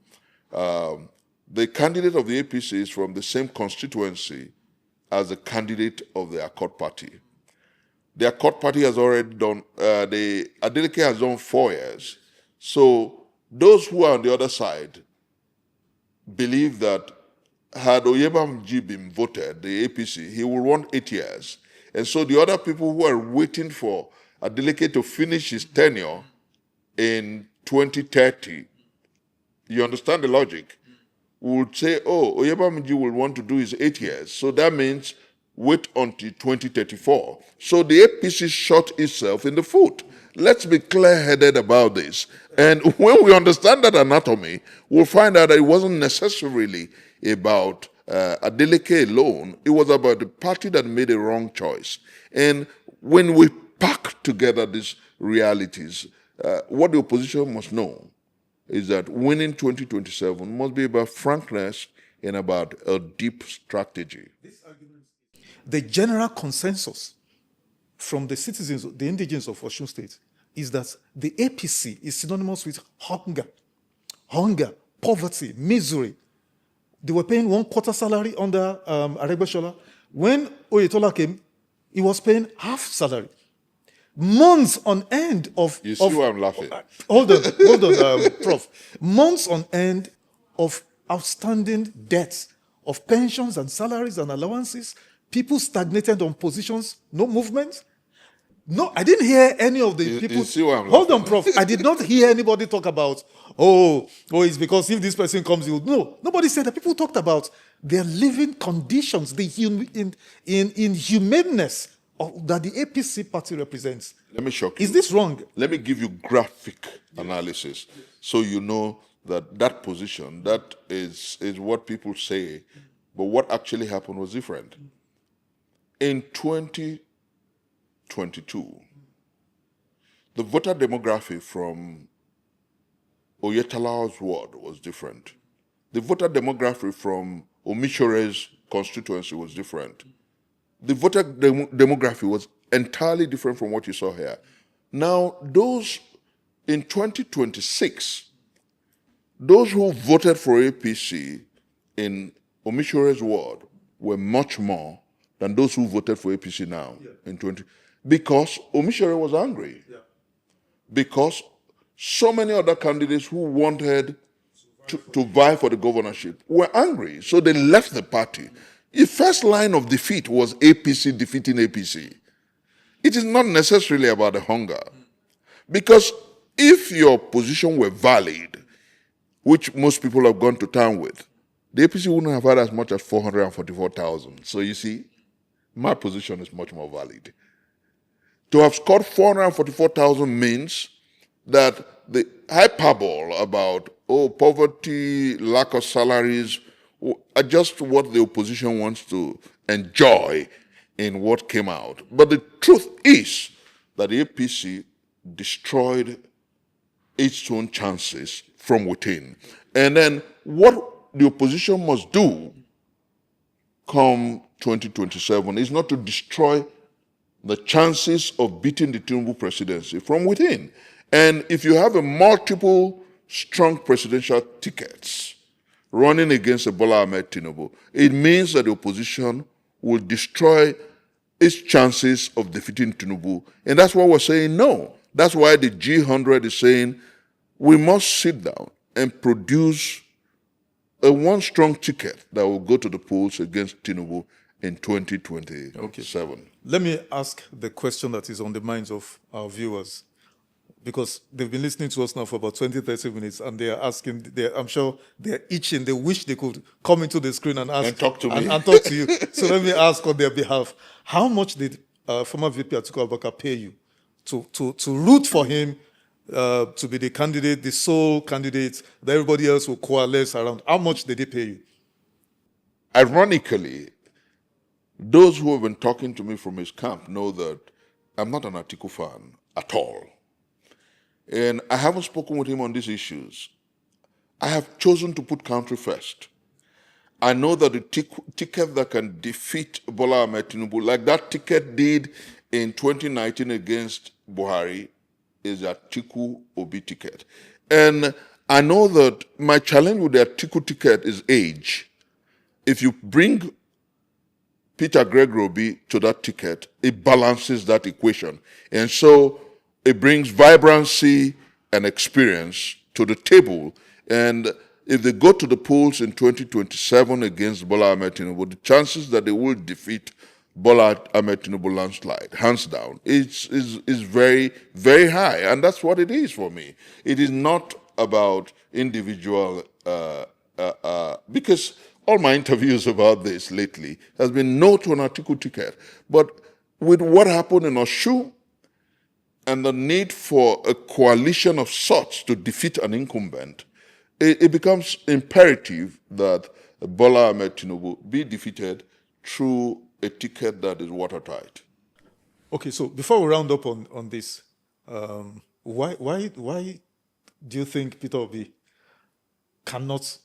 The candidate of the APC is from the same constituency as the candidate of the Accord Party. Their court party has already done, the Adeleke has done 4 years. So those who are on the other side believe that had Oyebamji been voted, the APC, he will want 8 years. And so the other people who are waiting for Adeleke to finish his tenure in 2030, you understand the logic, would say, oh, Oyebamji will want to do his 8 years. So that means wait until 2034. So the APC shot itself in the foot. Let's be clear-headed about this. And when we understand that anatomy, we'll find out that it wasn't necessarily about Adeleke alone. It was about the party that made a wrong choice. And when we pack together these realities, what the opposition must know is that winning 2027 must be about frankness and about a deep strategy. The general consensus from the citizens, the indigenes of Osun State, is that the APC is synonymous with hunger, poverty, misery. They were paying 1/4 salary under Aregbesola. When Oyetola came, he was paying half salary. Months on end of... You see why I'm laughing? Hold on, Prof. Months on end of outstanding debts, of pensions and salaries and allowances. People stagnated on positions, no movement. No, I didn't hear any of the people. You see why I'm Hold laughing? on, Prof. I did not hear anybody talk about, it's because if this person comes, you no. Nobody said that. People talked about their living conditions, the inhumaneness that the APC party represents. Let me shock you. Is this wrong? Let me give you graphic analysis so you know that position, that is what people say, but what actually happened was different. In 2022, the voter demography from Oyetola's ward was different. The voter demography from Omishore's constituency was different. The voter demography was entirely different from what you saw here. Now, those in 2026, those who voted for APC in Omishore's ward were much more than those who voted for APC now in 20, because Omishore was angry. Because so many other candidates who wanted to vie for the governorship were angry. So they left the party. The first line of defeat was APC defeating APC. It is not necessarily about the hunger. Because if your position were valid, which most people have gone to town with, the APC wouldn't have had as much as 444,000. So you see, my position is much more valid. To have scored 444,000 means that the hyperbole about, poverty, lack of salaries, are just what the opposition wants to enjoy in what came out. But the truth is that the APC destroyed its own chances from within. And then what the opposition must do come 2027 is not to destroy the chances of beating the Tinubu presidency from within. And if you have a multiple strong presidential tickets running against Bola Ahmed Tinubu, it means that the opposition will destroy its chances of defeating Tinubu. And that's why we're saying no. That's why the G100 is saying we must sit down and produce a one strong ticket that will go to the polls against Tinubu in 2027. Okay. Let me ask the question that is on the minds of our viewers, because they've been listening to us now for about 20, 30 minutes, and they are asking, I'm sure they're itching, they wish they could come into the screen and ask. And talk to me. And talk to you. So let me ask on their behalf, how much did former VP Atiku Abubakar pay you to root for him to be the candidate, the sole candidate that everybody else will coalesce around? How much did they pay you? Ironically, those who have been talking to me from his camp know that I'm not an Atiku fan at all. And I haven't spoken with him on these issues. I have chosen to put country first. I know that the ticket that can defeat Bola Ahmed Tinubu, like that ticket did in 2019 against Buhari, is the Atiku Obi ticket. And I know that my challenge with the Atiku ticket is age. If you bring Peter Obi to that ticket, it balances that equation. And so it brings vibrancy and experience to the table. And if they go to the polls in 2027 against Bola Ahmed Tinubu, the chances that they will defeat Bola Ahmed Tinubu landslide, hands down, is very, very high. And that's what it is for me. It is not about individual, because all my interviews about this lately has been no to an Atiku ticket. But with what happened in Osun and the need for a coalition of sorts to defeat an incumbent, it becomes imperative that Bola Ahmed Tinubu be defeated through a ticket that is watertight. Okay, so before we round up on this, why do you think Peter Obi cannot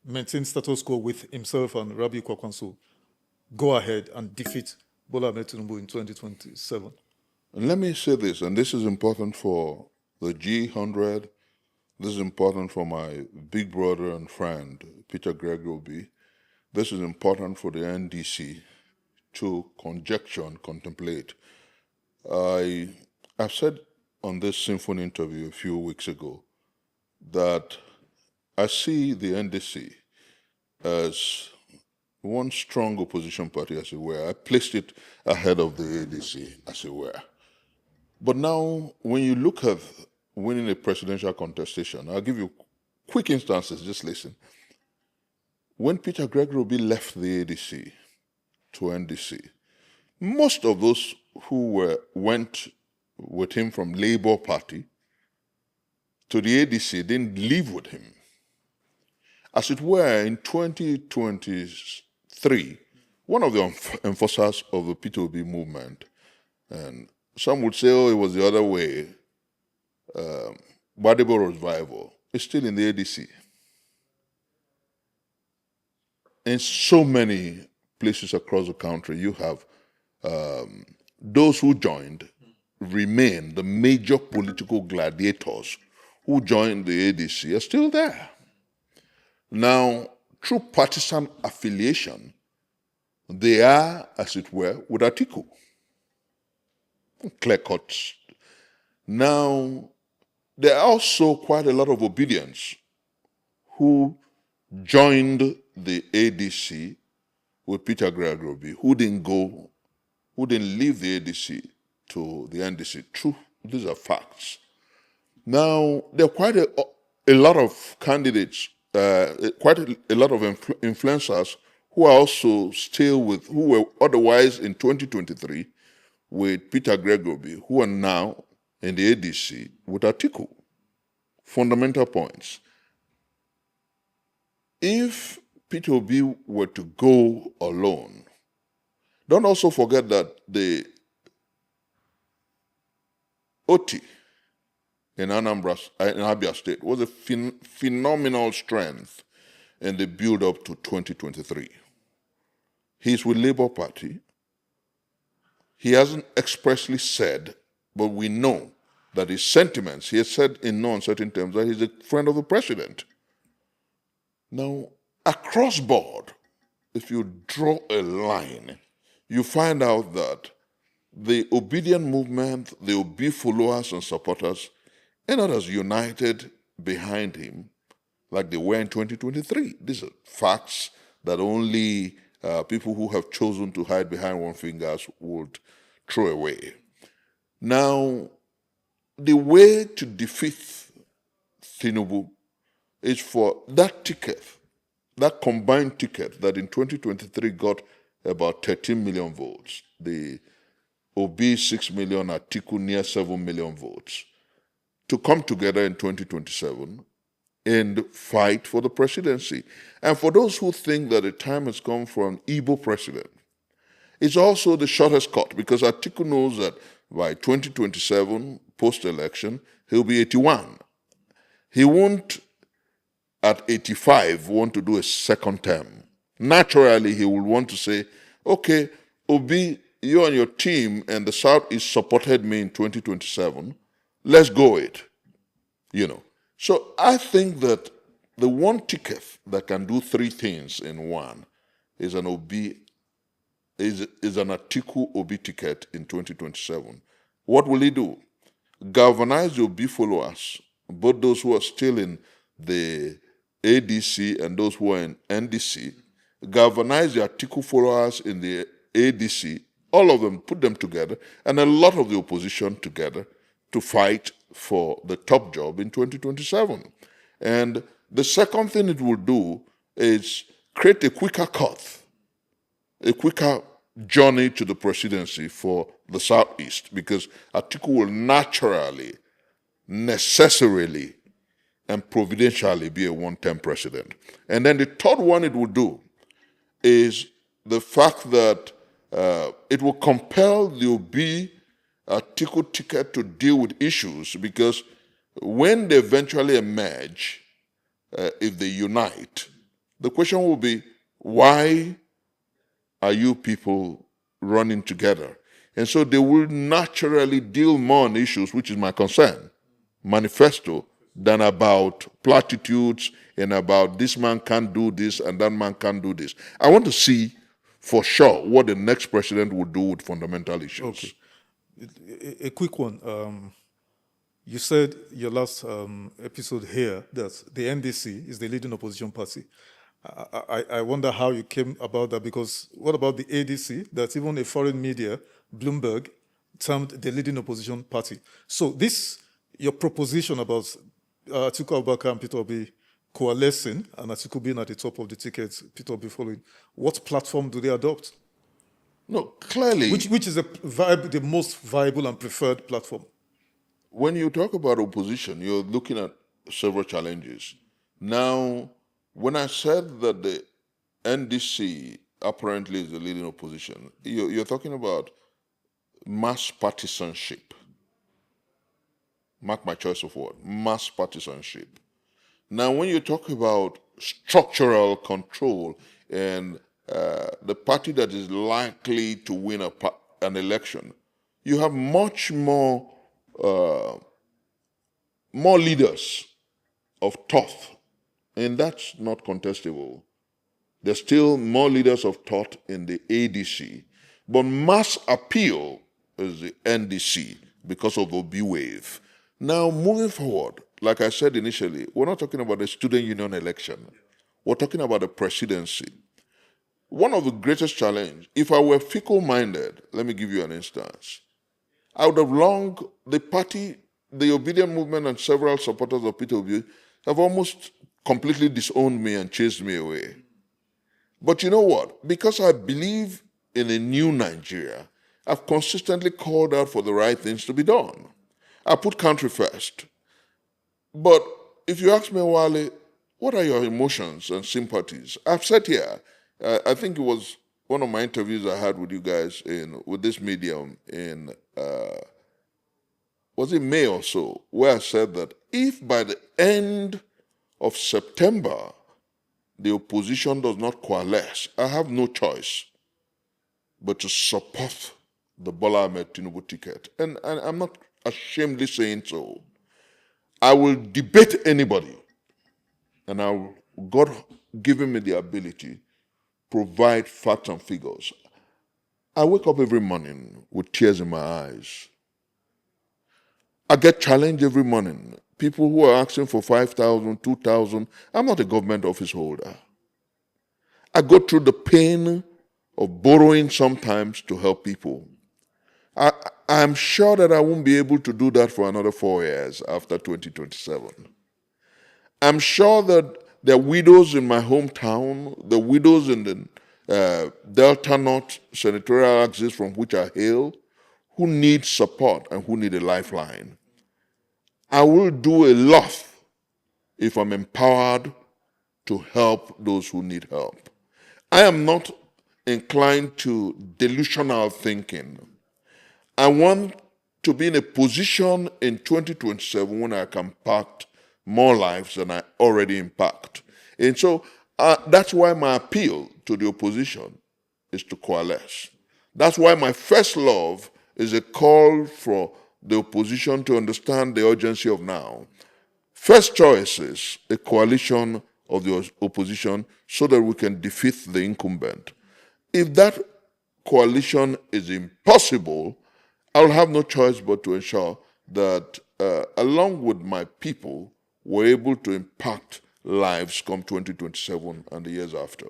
maintain status quo with himself and Obi Kwankwaso, go ahead and defeat Bola Ahmed Tinubu in 2027? And let me say this, and this is important for the G100. This is important for my big brother and friend, Peter Obi. This is important for the NDC to conjecture and contemplate. I've said on this SYMFONI interview a few weeks ago that I see the NDC as one strong opposition party, as it were. I placed it ahead of the ADC, as it were. But now, when you look at winning a presidential contestation, I'll give you quick instances, just listen. When Peter Obi left the ADC to NDC, most of those who went with him from Labour Party to the ADC didn't leave with him. As it were, in 2023, one of the enforcers of the Peter Obi movement, and some would say, oh, it was the other way, Badebo Revival, is still in the ADC. In so many places across the country, you have those who joined remain, the major political gladiators who joined the ADC are still there. Now, through partisan affiliation, they are, as it were, with Atiku. Clear cuts. Now, there are also quite a lot of Obedients who joined the ADC with Peter Obi, who didn't leave the ADC to the NDC. True, these are facts. Now, there are quite a lot of candidates, quite a lot of influencers who are also still who were otherwise in 2023 with Peter Obi, who are now in the ADC with Atiku. Fundamental points. If Peter Obi were to go alone, don't also forget that the OT in Abia State was a phenomenal strength in the build-up to 2023. He's with Labour Party. He hasn't expressly said, but we know that his sentiments, he has said in no uncertain terms that he's a friend of the president. Now, across board, if you draw a line, you find out that the Obidient movement, the Obi followers and supporters, are not as united behind him like they were in 2023. These are facts that only people who have chosen to hide behind one finger would throw away. Now, the way to defeat Tinubu is for that ticket, that combined ticket that in 2023 got about 13 million votes, the Obi 6 million, Atiku near 7 million votes, to come together in 2027 and fight for the presidency. And for those who think that the time has come for an Igbo president, it's also the shortest cut, because Atiku knows that by 2027, post-election, he'll be 81. He won't, at 85, want to do a second term. Naturally, he will want to say, okay, Obi, you and your team and the Southeast supported me in 2027. Let's go it. So I think that the one ticket that can do three things in one is an Obi is an Atiku Obi ticket in 2027. What will he do? Galvanize the Obi followers, both those who are still in the ADC and those who are in NDC, galvanize the Atiku followers in the ADC, all of them, put them together, and a lot of the opposition together to fight for the top job in 2027. And the second thing it will do is create a quicker cut, a quicker journey to the presidency for the Southeast, because Atiku will naturally, necessarily, and providentially be a one-term president. And then the third one it will do is the fact that it will compel the Obi Atiku ticket to deal with issues, because when they eventually emerge, if they unite, the question will be, why are you people running together? And so they will naturally deal more on issues, which is my concern, manifesto, than about platitudes and about this man can't do this and that man can't do this. I want to see for sure what the next president will do with fundamental issues. Okay. A quick one. You said your last episode here that the NDC is the leading opposition party. I wonder how you came about that, because what about the ADC, that even a foreign media, Bloomberg, termed the leading opposition party? So this, your proposition about Atiku Abubakar and Peter Obi coalescing and Atiku being at the top of the ticket, Peter Obi following, what platform do they adopt? No, clearly. Which is the most viable and preferred platform? When you talk about opposition, you're looking at several challenges. Now, when I said that the NDC apparently is the leading opposition, you're talking about mass partisanship. Mark my choice of word, mass partisanship. Now, when you talk about structural control and the party that is likely to win an election, you have much more leaders of thought, and that's not contestable. There's still more leaders of thought in the ADC, but mass appeal is the NDC because of Obi wave. Now, moving forward, like I said initially, we're not talking about the student union election. We're talking about the presidency. One of the greatest challenges, if I were fickle-minded, let me give you an instance. I would have the party, the Obidient movement and several supporters of Peter Obi have almost completely disowned me and chased me away. But you know what? Because I believe in a new Nigeria, I've consistently called out for the right things to be done. I put country first. But if you ask me, Wale, what are your emotions and sympathies? I've said here, I think it was one of my interviews I had with you guys with this medium in, was it May or so, where I said that if by the end of September the opposition does not coalesce, I have no choice but to support the Bola Ahmed Tinubu ticket. And I'm not ashamedly saying so. I will debate anybody, and God giving me the ability, provide facts and figures. I wake up every morning with tears in my eyes. I get challenged every morning. People who are asking for 5,000, 2,000. I'm not a government office holder. I go through the pain of borrowing sometimes to help people. I'm sure that I won't be able to do that for another 4 years after 2027. I'm sure that there are widows in my hometown, the widows in the Delta North senatorial axis from which I hail, who need support and who need a lifeline. I will do a lot if I'm empowered to help those who need help. I am not inclined to delusional thinking. I want to be in a position in 2027 when I can impact more lives than I already impact. And so that's why my appeal to the opposition is to coalesce. That's why my first love is a call for the opposition to understand the urgency of now. First choice is a coalition of the opposition so that we can defeat the incumbent. If that coalition is impossible, I'll have no choice but to ensure that along with my people, we're able to impact lives come 2027 and the years after.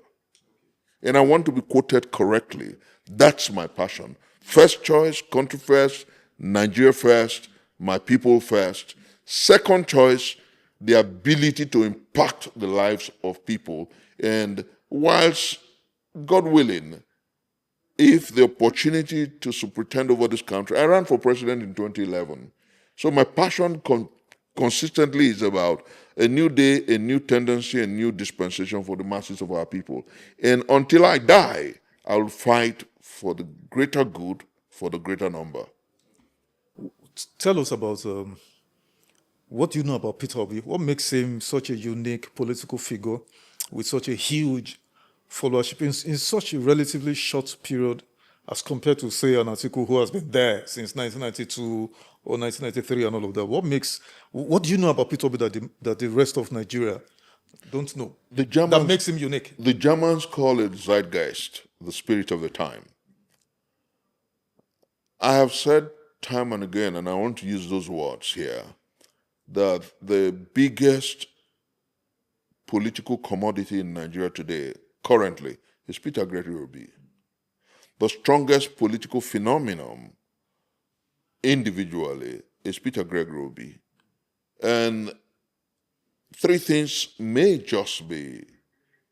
And I want to be quoted correctly. That's my passion. First choice, country first, Nigeria first, my people first. Second choice, the ability to impact the lives of people. And whilst, God willing, if the opportunity to superintend over this country, I ran for president in 2011. So my passion consistently is about a new day, a new tendency, a new dispensation for the masses of our people. And until I die, I'll fight for the greater good, for the greater number. Tell us about what do you know about Peter Obi? What makes him such a unique political figure with such a huge followership in such a relatively short period as compared to, say, an Atiku who has been there since 1992 or 1993 and all of that? What do you know about Peter Obi that the rest of Nigeria don't know? That makes him unique. The Germans call it Zeitgeist, the spirit of the time. I have said time and again, and I want to use those words here, that the biggest political commodity in Nigeria today, currently, is Peter Obi. The strongest political phenomenon individually is Peter Obi. And three things may just be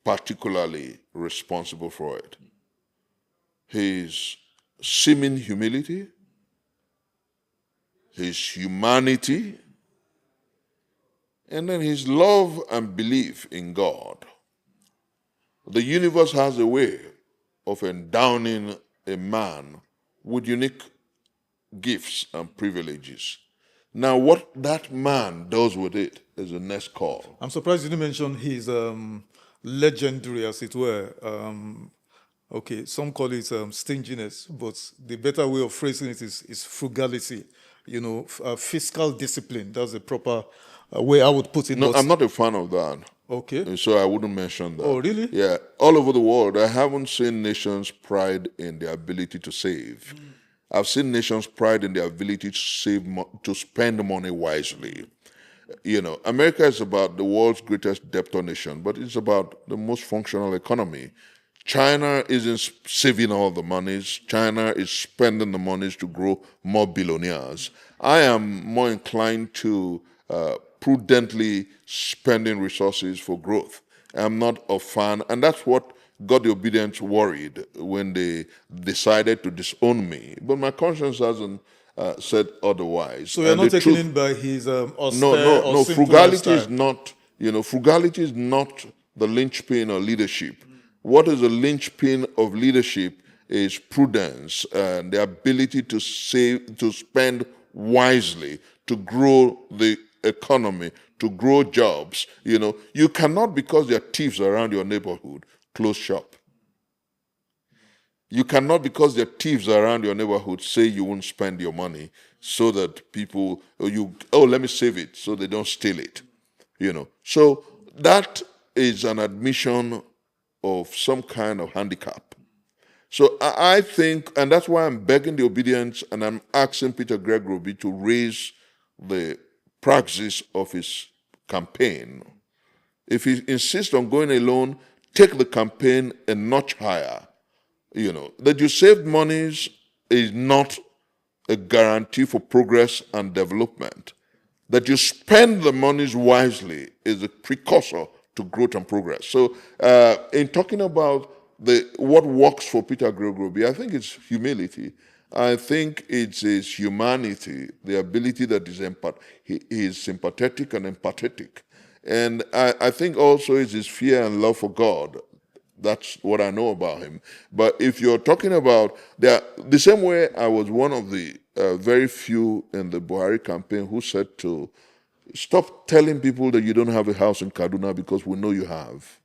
particularly responsible for it: his seeming humility, his humanity, and then his love and belief in God. The universe has a way of endowing a man with unique gifts and privileges. Now, what that man does with it is the next call. I'm surprised you didn't mention his legendary, as it were. Okay, some call it stinginess, but the better way of phrasing it is frugality. You know, fiscal discipline. That's the proper way I would put it. No, I'm not a fan of that. Okay. So I wounn't mention that. Oh, really? Yeah. All over the world, I haven't seen nations pride in their ability to save. I've seen nations pride in their ability to save, to spend money wisely. You know, America is about the world's greatest debtor nation, but it's about the most functional economy. China isn't saving all the monies. China is spending the monies to grow more billionaires. I am more inclined to prudently spending resources for growth. I'm not a fan, and that's what got the Obidient worried when they decided to disown me. But my conscience hasn't said otherwise. So you're not taken in by his austere no. simple Frugality lifestyle. is not, frugality is not the linchpin of leadership. What is the linchpin of leadership is prudence and the ability to save, to spend wisely, to grow the economy, to grow jobs. You cannot, because there are thieves around your neighborhood, close shop. You cannot, because there are thieves around your neighborhood, say you won't spend your money so that people, let me save it so they don't steal it. So that is an admission of some kind of handicap. So I think, and that's why I'm begging the Obedience and I'm asking Peter Obi to raise the praxis of his campaign. If he insists on going alone, take the campaign a notch higher. That you saved monies is not a guarantee for progress and development. That you spend the monies wisely is a precursor to growth and progress. So in talking about what works for Peter Obi, I think it's humility. I think it's his humanity, the ability that he is sympathetic and empathetic. And I think also it's his fear and love for God. That's what I know about him. But if you're talking about the same way, I was one of the very few in the Buhari campaign who said to stop telling people that you don't have a house in Kaduna because we know you have.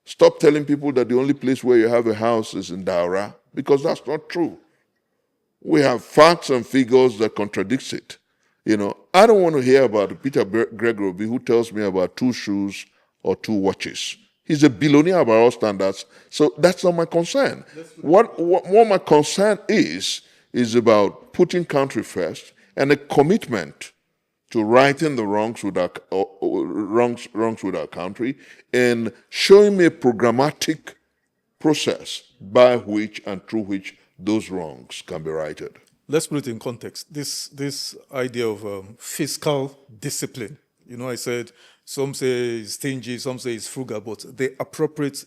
Stop telling people that the only place where you have a house is in Daura, because that's not true. We have facts and figures that contradicts it. I don't want to hear about Peter Obi who tells me about 2 shoes or 2 watches. He's a billionaire by all standards. So that's not my concern. What my concern is about putting country first and a commitment to righting the wrongs with our country and showing me a programmatic process by which and through which those wrongs can be righted. Let's put it in context. This idea of fiscal discipline. You know, I said some say it's stingy, some say it's frugal, but the appropriate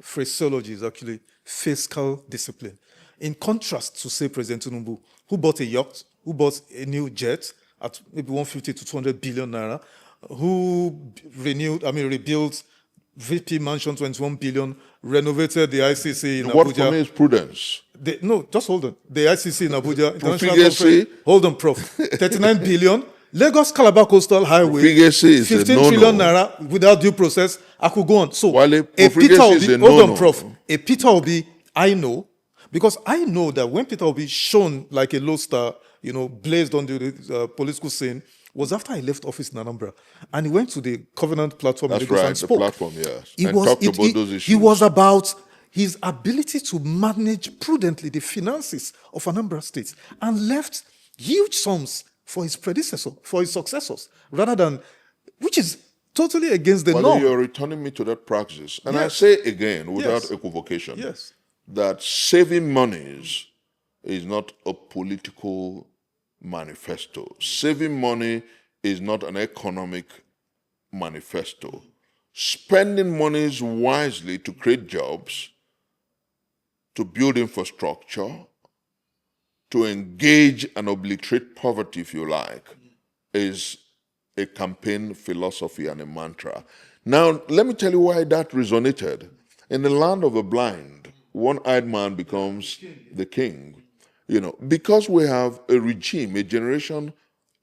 phraseology is actually fiscal discipline. In contrast to, say, President Tinubu, who bought a yacht, who bought a new jet at maybe 150 to 200 billion naira, who rebuilt VP Mansion 21 billion, renovated the ICC in Abuja. What for me is prudence. No, just hold on. The ICC in Abuja, International Profligacy. Conference, hold on, Prof. 39 billion. Lagos Calabar Coastal Highway, Profligacy is 15 trillion naira without due process. I could go on. So, While Peter Obi, hold on, no-no. Prof. A Peter Obi, I know, because I know that when Peter Obi shone like a lodestar, blazed on the political scene, was after I left office in Anambra. And he went to the Covenant platform That's in Lagos right, and the spoke. platform, yes. And talked about those issues. He was about his ability to manage prudently the finances of Anambra State and left huge sums for his predecessor, for his successors, rather than, which is totally against the Well, norm. you're returning me to that practice. And I Yes. say again, without Yes. equivocation, Yes. that saving monies is not a political manifesto. Saving money is not an economic manifesto. Spending monies wisely to create jobs, to build infrastructure, to engage and obliterate poverty, if you like, is a campaign philosophy and a mantra. Now, let me tell you why that resonated. In the land of the blind, one-eyed man becomes the king. Because we have a regime, a generation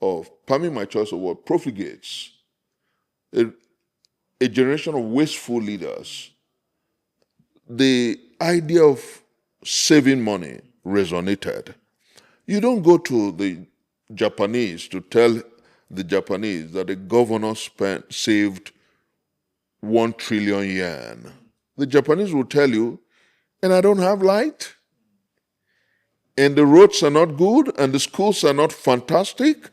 of, pardon me my choice of word, profligates, a generation of wasteful leaders, the idea of saving money resonated. You don't go to the Japanese to tell the Japanese that the governor saved 1 trillion yen. The Japanese will tell you, and I don't have light, and the roads are not good, and the schools are not fantastic,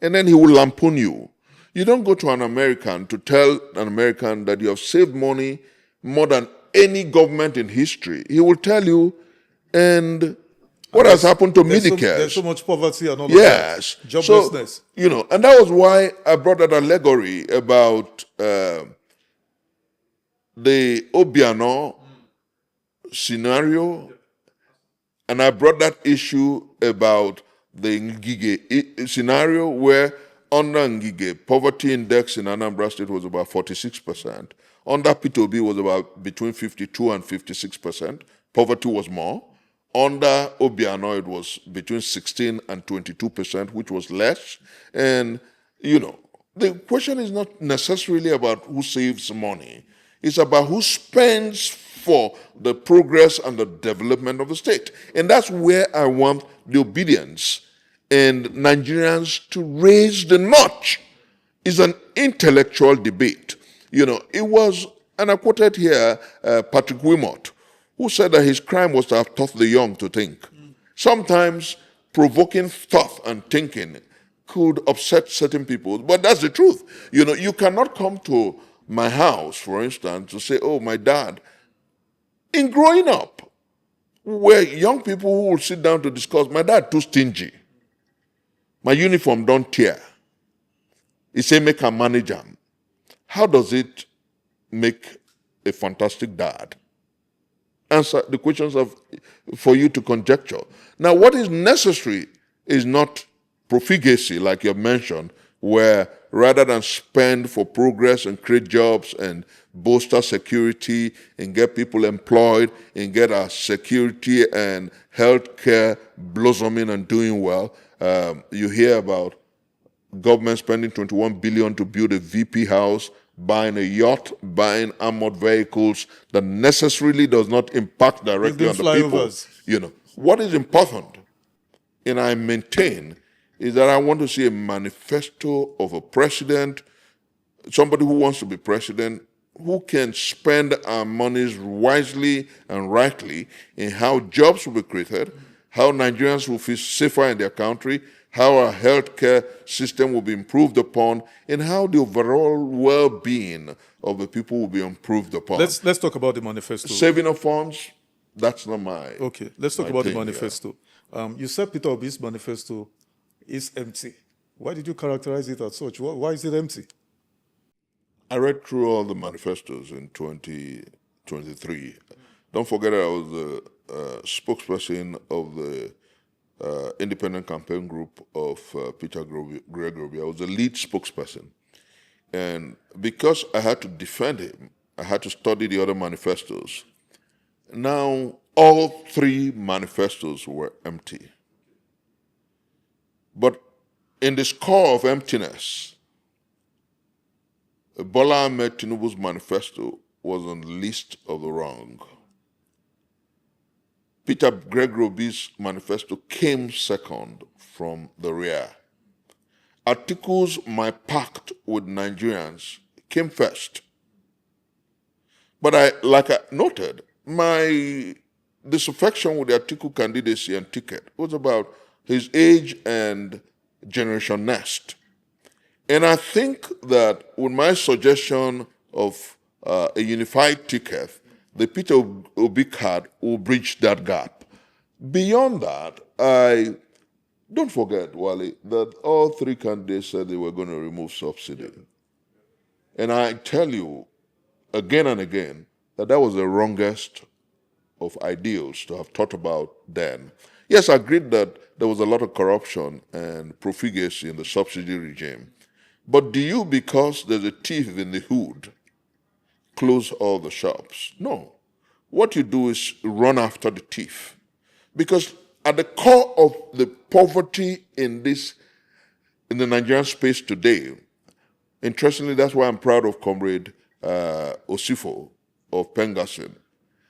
and then he will lampoon you. You don't go to an American to tell an American that you have saved money more than any government in history. He will tell you, and what has happened to Medicare? There's so much poverty and all Yes. of that. Joblessness. So, and that was why I brought that allegory about the Obiano scenario, and I brought that issue about the Ngige scenario where under Ngige, poverty index in Anambra State was about 46%. Under Peter Obi was about between 52 and 56%. Poverty was more. Under Obiano, it was between 16 and 22%, which was less. And, the question is not necessarily about who saves money. It's about who spends for the progress and the development of the state. And that's where I want the obedience and Nigerians to raise the notch. It's an intellectual debate. It was, and I quoted here Patrick Wilmot, who said that his crime was to have taught the young to think. Sometimes provoking thought and thinking could upset certain people, but that's the truth. You cannot come to my house, for instance, to say, oh, my dad. In growing up, where young people who will sit down to discuss, my dad too stingy. My uniform don't tear. He say, make a manage am. How does it make a fantastic dad? Answer the questions for you to conjecture. Now, what is necessary is not profligacy, like you mentioned, where rather than spend for progress and create jobs and bolster security and get people employed and get our security and healthcare blossoming and doing well, you hear about government spending 21 billion to build a VP house, buying a yacht, buying armored vehicles that necessarily does not impact directly on the people. What is important, and I maintain, is that I want to see a manifesto of a president, somebody who wants to be president, who can spend our monies wisely and rightly in how jobs will be created, how Nigerians will feel safer in their country, how our healthcare system will be improved upon, and how the overall well-being of the people will be improved upon. Let's talk about the manifesto. Saving of funds, that's not my. Okay, let's talk about the manifesto. You said Peter Obi's manifesto is empty. Why did you characterize it as such? Why is it empty? I read through all the manifestos in 2023. Don't forget I was the spokesperson of the independent campaign group of Peter Obi. I was the lead spokesperson. And because I had to defend him, I had to study the other manifestos. Now, all three manifestos were empty. But in the score of emptiness, Bola Ahmed Tinubu's manifesto was on the list of the wrong. Peter Obi's manifesto came second from the rear. Atiku's My Pact with Nigerians came first. But like I noted, my disaffection with the Atiku candidacy and ticket was about his age and generation nest. And I think that with my suggestion of a unified ticket, the Peter Obi card will bridge that gap. Beyond that, don't forget, Wale, that all three candidates said they were going to remove subsidy. And I tell you again and again that was the wrongest of ideals to have thought about then. Yes, I agreed that there was a lot of corruption and profligacy in the subsidy regime. But do you, because there's a thief in the hood, close all the shops? No. What you do is run after the thief. Because at the core of the poverty in the Nigerian space today, interestingly, that's why I'm proud of Comrade Osifo of Pengasin.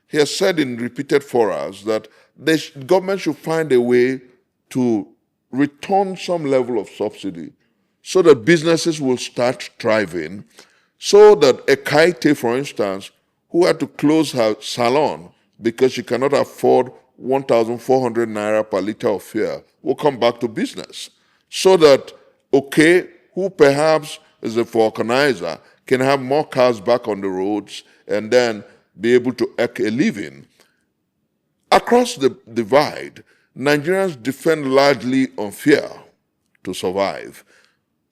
He has said in repeated forums that the government should find a way to return some level of subsidy so that businesses will start thriving, so that a Kaite, for instance, who had to close her salon because she cannot afford 1,400 naira per liter of fuel, will come back to business. So that, who perhaps is a vulcanizer, can have more cars back on the roads and then be able to eke a living. Across the divide, Nigerians depend largely on fuel to survive.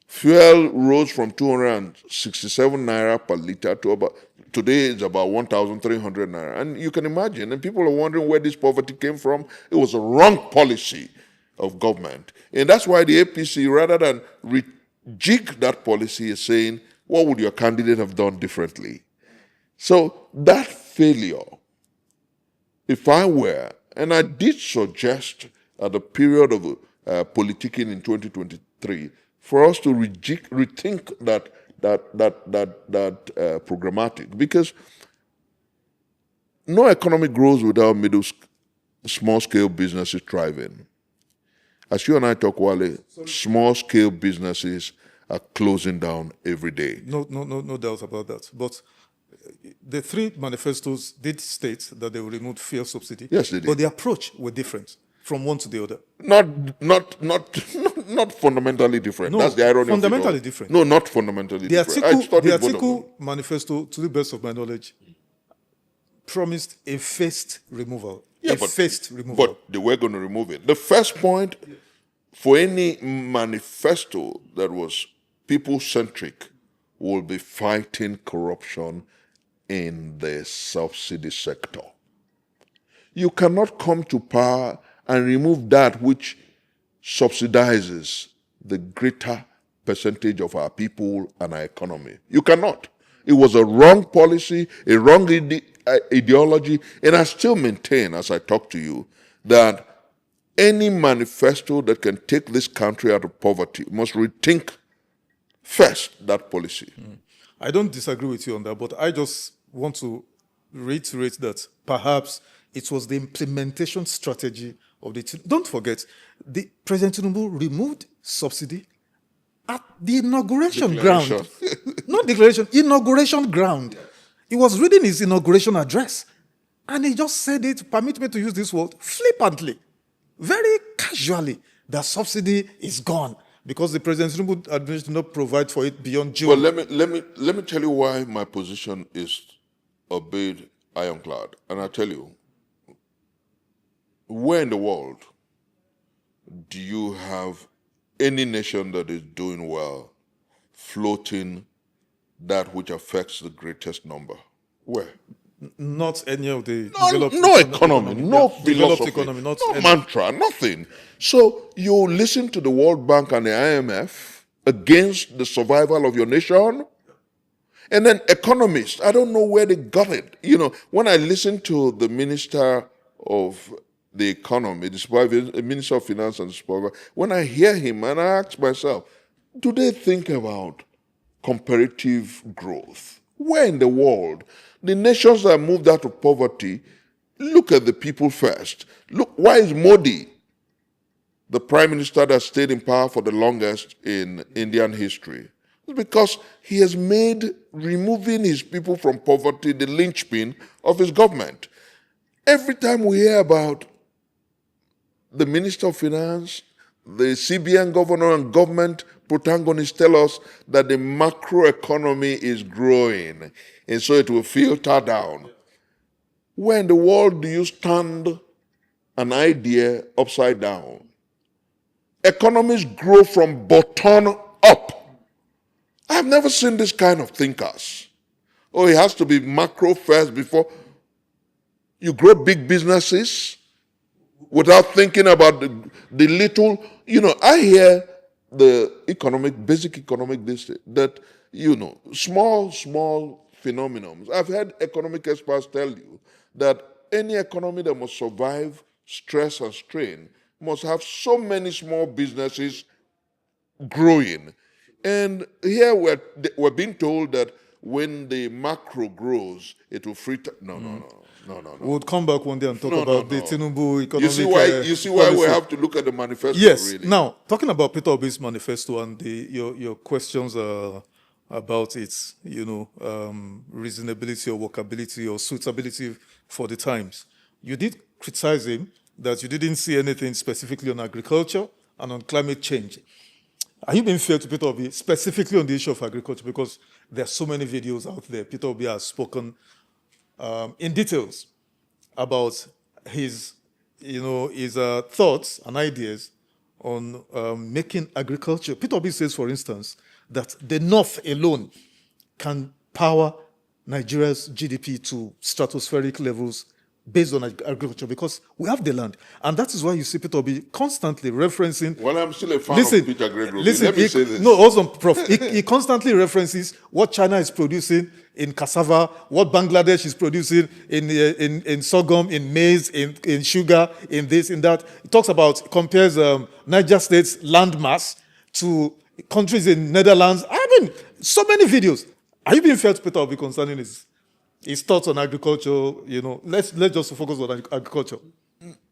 Fuel rose from 267 naira per liter to today it's about 1,300 naira. And you can imagine, and people are wondering where this poverty came from. It was a wrong policy of government. And that's why the APC, rather than rejig that policy, is saying, what would your candidate have done differently? So that failure, if I were, and I did suggest at the period of politicking in 2023, for us to rethink that programmatic, because no economy grows without small-scale businesses thriving. As you and I talk, Wale, small-scale businesses are closing down every day. No doubt about that. But the three manifestos did state that they will remove fuel subsidy. Yes, they did. But the approach were different from one to the other. Not fundamentally different. No, that's the irony. Fundamentally different. No, not fundamentally different. The Atiku manifesto, to the best of my knowledge, promised a phased removal. Phased removal. But they were going to remove it. The first point for any manifesto that was people-centric will be fighting corruption in the subsidy sector. You cannot come to power and remove that which subsidizes the greater percentage of our people and our economy. You cannot. It was a wrong policy, a wrong ideology, and I still maintain, as I talk to you, that any manifesto that can take this country out of poverty must rethink first that policy. I don't disagree with you on that, but I just want to reiterate that perhaps it was the implementation strategy of the... Don't forget, the President Tinubu removed subsidy at the inauguration ground. Not declaration, inauguration ground. He was reading his inauguration address, and he just said it, permit me to use this word, flippantly, very casually, that subsidy is gone because the President Tinubu administration did not provide for it beyond June. Well, let me tell you why my position is a bit ironclad. And I tell you, where in the world do you have any nation that is doing well floating that which affects the greatest number? Where? Not any of the No economy, no developed philosophy, economy, not no any. mantra, nothing. So you listen to the World Bank and the IMF against the survival of your nation? And then economists, I don't know where they got it. When I listen to the Minister of the Economy, the Minister of Finance and the Supervisor, when I hear him and I ask myself, do they think about comparative growth? Where in the world? The nations that moved out of poverty, look at the people first. Look, why is Modi the prime minister that stayed in power for the longest in Indian history? It's because he has made removing his people from poverty the linchpin of his government. Every time we hear about the Minister of Finance, the CBN governor and government protagonists tell us that the macroeconomy is growing, and so it will filter down. Where in the world do you stand an idea upside down? Economies grow from bottom up. I've never seen this kind of thinkers. Oh, it has to be macro first before you grow big businesses without thinking about the little. I hear the basic economic that, small phenomenons. I've had economic experts tell you that any economy that must survive stress and strain must have so many small businesses growing. And here we're being told that when the macro grows, it will free. No. We'll come back one day and talk about the Tinubu economic. You see why we have to look at the manifesto. Yes. Really. Now, talking about Peter Obi's manifesto and your questions about its reasonability or workability or suitability for the times. You did criticize him that you didn't see anything specifically on agriculture and on climate change. Are you being fair to Peter Obi specifically on the issue of agriculture? Because there are so many videos out there. Peter Obi has spoken in details about his thoughts and ideas on making agriculture. Peter Obi says, for instance, that the North alone can power Nigeria's GDP to stratospheric levels based on agriculture because we have the land. And that is why you see Peter Obi constantly referencing... Well, I'm still a fan of Peter Gregory. Let me say this. No, also, Prof, he constantly references what China is producing in cassava, what Bangladesh is producing in sorghum, in maize, in sugar, in this, in that. He compares Niger State's land mass to countries in Netherlands. I mean, so many videos. Are you being fair to Peter Obi concerning his thoughts on agriculture? Let's just focus on agriculture.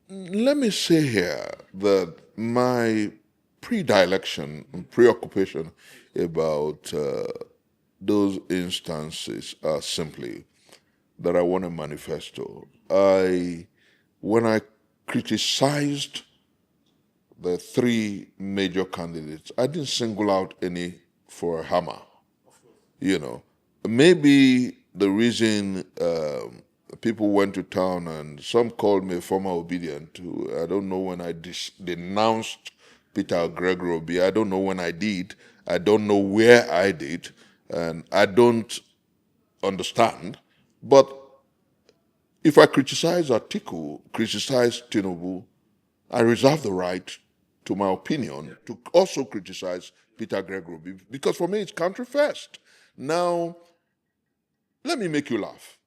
Let me say here that my predilection and preoccupation about those instances are simply that I want a manifesto. When I criticized the three major candidates, I didn't single out any for a hammer. Maybe the reason people went to town and some called me a former Obidient, I don't know when I denounced Peter Obi. I don't know when I did. I don't know where I did. And I don't understand. But if I criticize Atiku, criticize Tinubu, I reserve the right to my opinion to also criticize Peter Obi, because for me it's country first. Now, let me make you laugh.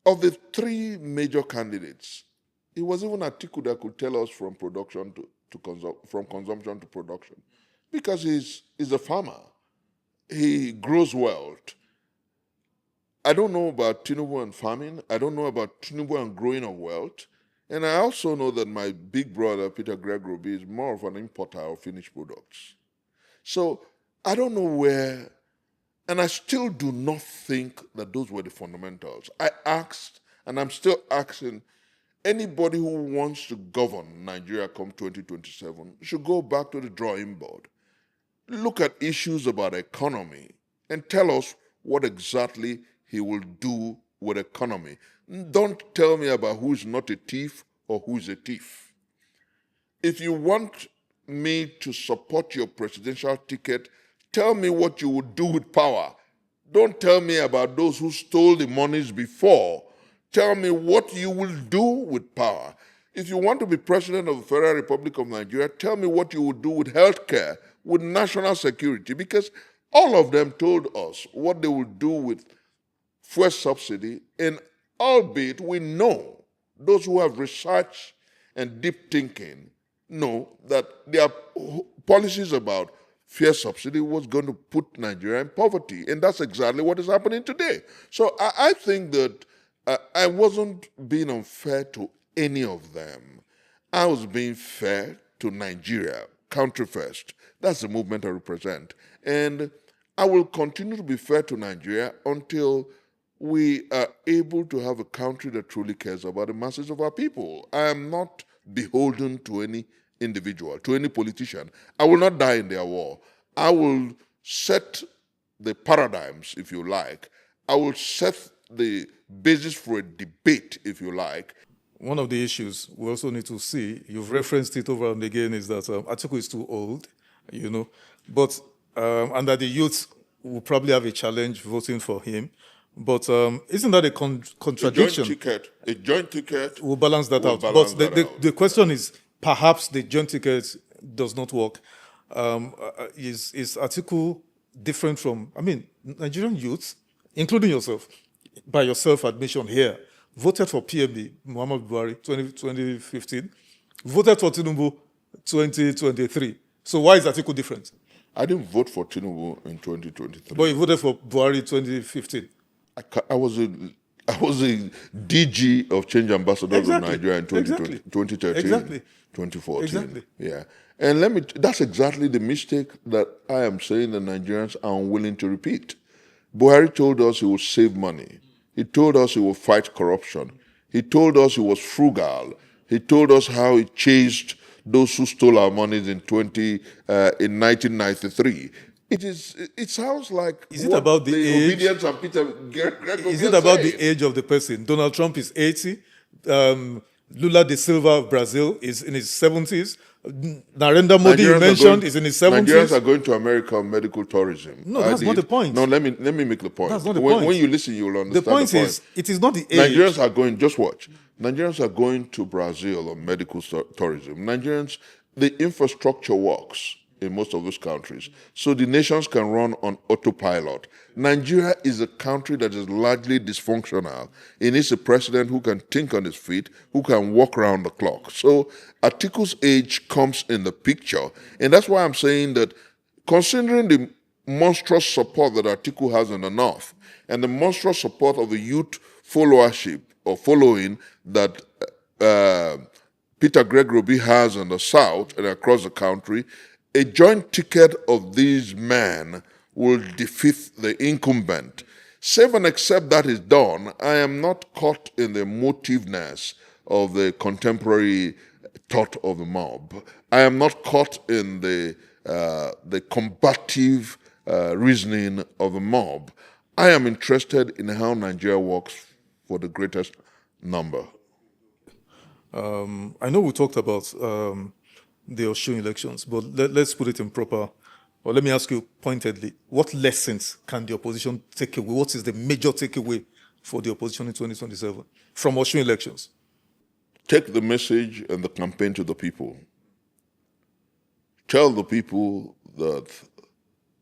Of the three major candidates, it was even Atiku that could tell us from production from consumption to production, because he's a farmer. He grows wealth. I don't know about Tinubu and farming. I don't know about Tinubu and growing of wealth. And I also know that my big brother, Peter Obi, is more of an importer of finished products. So I don't know where And I still do not think that those were the fundamentals. I asked, and I'm still asking, anybody who wants to govern Nigeria come 2027 should go back to the drawing board. Look at issues about economy and tell us what exactly he will do with economy. Don't tell me about who's not a thief or who's a thief. If you want me to support your presidential ticket, tell me what you would do with power. Don't tell me about those who stole the monies before. Tell me what you will do with power. If you want to be president of the Federal Republic of Nigeria, tell me what you would do with healthcare, with national security, because all of them told us what they would do with fuel subsidy, and albeit we know, those who have research and deep thinking know that their policies about fuel subsidy was going to put Nigeria in poverty, and that's exactly what is happening today. So I think that I wasn't being unfair to any of them. I was being fair to Nigeria, country first. That's the movement I represent. And I will continue to be fair to Nigeria until we are able to have a country that truly cares about the masses of our people. I am not beholden to any individual, to any politician. I will not die in their war. I will set the paradigms, if you like. I will set the basis for a debate, if you like. One of the issues we also need to see, you've referenced it over and again, is that Atiku is too old, but and that the youth will probably have a challenge voting for him. But isn't that a contradiction? A joint ticket will balance that out. But the question is, perhaps the joint ticket does not work. Is Atiku different from, Nigerian youths, including yourself, by your self-admission here, voted for PMB, Muhammad Buhari, 2015, voted for Tinubu, 2023. So why is Atiku different? I didn't vote for Tinubu in 2023. But you voted for Buhari 2015. I was a DG of Change Ambassadors of Nigeria in 2013, 2014. Yeah. And that's exactly the mistake that I am saying the Nigerians are unwilling to repeat. Buhari told us he would save money. He told us he would fight corruption. He told us he was frugal. He told us how he chased those who stole our monies in 1993. It sounds like is it about the age? Obidient and Peter Is it about the age of the person? Donald Trump is 80. Lula da Silva of Brazil is in his 70s. Narendra Modi, you mentioned, is in his 70s. Nigerians are going to America on medical tourism. No, that's not the point. No, let me make the point. That's not the point. When you listen, you will understand the point. Is, it is not the age. Nigerians are going, just watch. Nigerians are going to Brazil on medical tourism. Nigerians, the infrastructure works in most of those countries. So the nations can run on autopilot. Nigeria is a country that is largely dysfunctional. It needs a president who can think on his feet, who can walk around the clock. So Atiku's age comes in the picture. And that's why I'm saying that considering the monstrous support that Atiku has in the North and the monstrous support of the youth followership or following that Peter Obi has in the South and across the country, a joint ticket of these men will defeat the incumbent. Save and except that is done, I am not caught in the motiveness of the contemporary thought of the mob. I am not caught in the combative reasoning of the mob. I am interested in how Nigeria works for the greatest number. I know we talked about the Osun elections, but let's put it in proper, or let me ask you pointedly, what lessons can the opposition take away? What is the major takeaway for the opposition in 2027 from Osun elections? Take the message and the campaign to the people. Tell the people that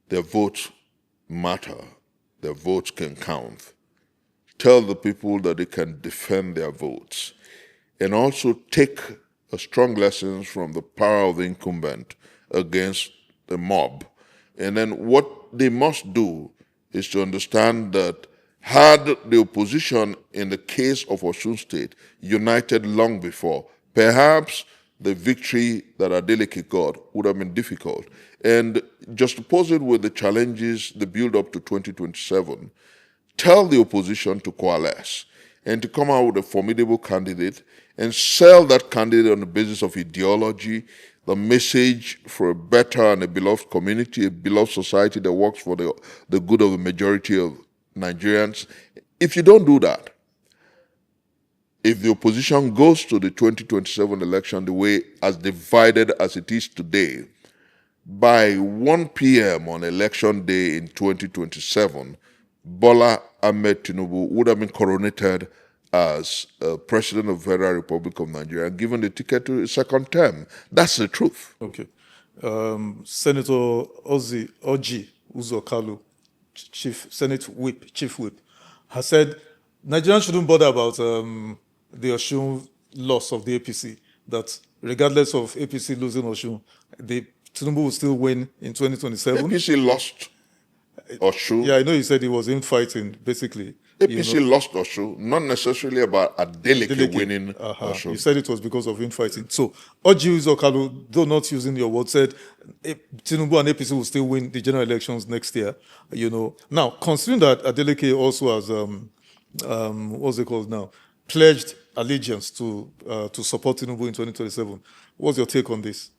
their votes matter, their votes can count. Tell the people that they can defend their votes. And also take strong lessons from the power of the incumbent against the mob. And then what they must do is to understand that had the opposition in the case of Osun State united long before, perhaps the victory that Adeleke got would have been difficult. And just to pose it with the challenges, the build up to 2027, tell the opposition to coalesce and to come out with a formidable candidate and sell that candidate on the basis of ideology, the message for a better and a beloved community, a beloved society that works for the good of the majority of Nigerians. If you don't do that, if the opposition goes to the 2027 election the way as divided as it is today, by 1 p.m. on election day in 2027, Bola Ahmed Tinubu would have been coronated as President of the Federal Republic of Nigeria and given the ticket to a second term. That's the truth. Okay. Senator Oji Uzokalu, Senate Whip, Chief Whip, has said Nigerians shouldn't bother about the Osun loss of the APC, that regardless of APC losing Osun, the Tinubu will still win in 2027. APC lost Osun. Yeah, I know you said he was infighting, basically. APC lost Osun, not necessarily about Adeleke winning Osun. You said it was because of infighting. So, Oji Uzokalu, though not using your word, said Tinubu and APC will still win the general elections next year. Now, considering that Adeleke also has, what's it called now, pledged allegiance to support Tinubu in 2027, what's your take on this?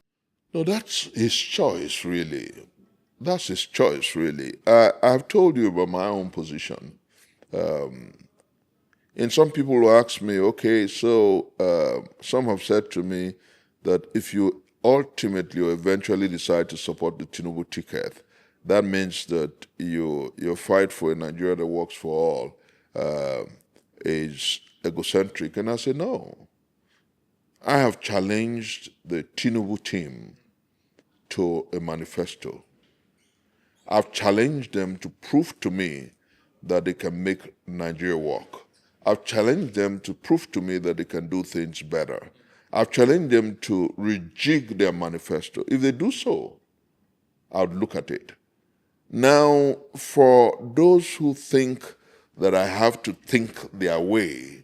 No, that's his choice, really. That's his choice, really. I've told you about my own position. And some people will ask me, okay, so some have said to me that if you ultimately or eventually decide to support the Tinubu ticket, that means that your fight for a Nigeria that works for all is egocentric. And I say, no. I have challenged the Tinubu team to a manifesto. I've challenged them to prove to me that they can make Nigeria work. I've challenged them to prove to me that they can do things better. I've challenged them to rejig their manifesto. If they do so, I'll look at it. Now, for those who think that I have to think their way,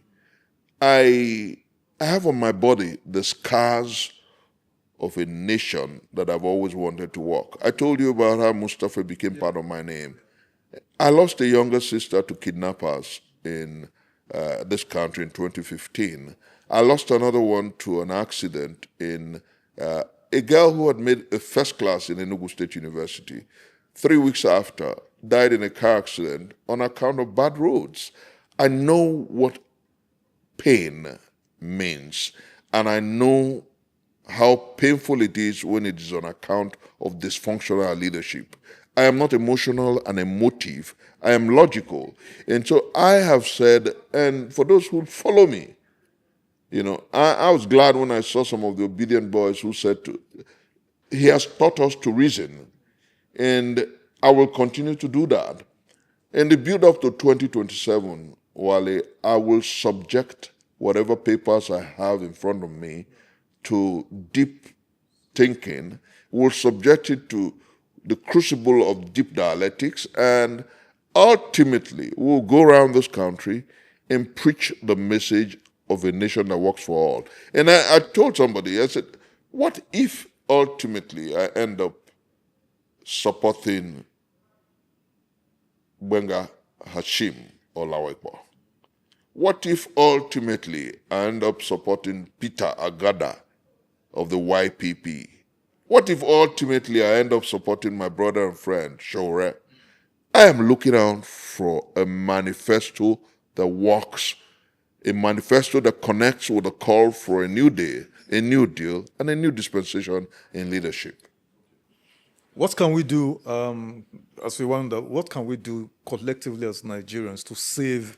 I have on my body the scars of a nation that I've always wanted to walk. I told you about how Mustafa became part of my name. I lost a younger sister to kidnappers in this country in 2015. I lost another one to an accident in a girl who had made a first class in Enugu State University. 3 weeks after, died in a car accident on account of bad roads. I know what pain means, and I know how painful it is when it is on account of dysfunctional leadership. I am not emotional and emotive. I am logical. And so I have said, and for those who follow me, I was glad when I saw some of the Obidient boys who said, he has taught us to reason, and I will continue to do that. In the build up to 2027, Wale, I will subject whatever papers I have in front of me to deep thinking, will subject it to the crucible of deep dialectics, and ultimately we'll go around this country and preach the message of a nation that works for all. And I told somebody, I said, what if ultimately I end up supporting Benga Hashim or Lawekwa? What if ultimately I end up supporting Peter Agada of the YPP? What if ultimately I end up supporting my brother and friend, Shore? I am looking out for a manifesto that works, a manifesto that connects with a call for a new day, a new deal, and a new dispensation in leadership. What can we do, as we wonder, what can we do collectively as Nigerians to save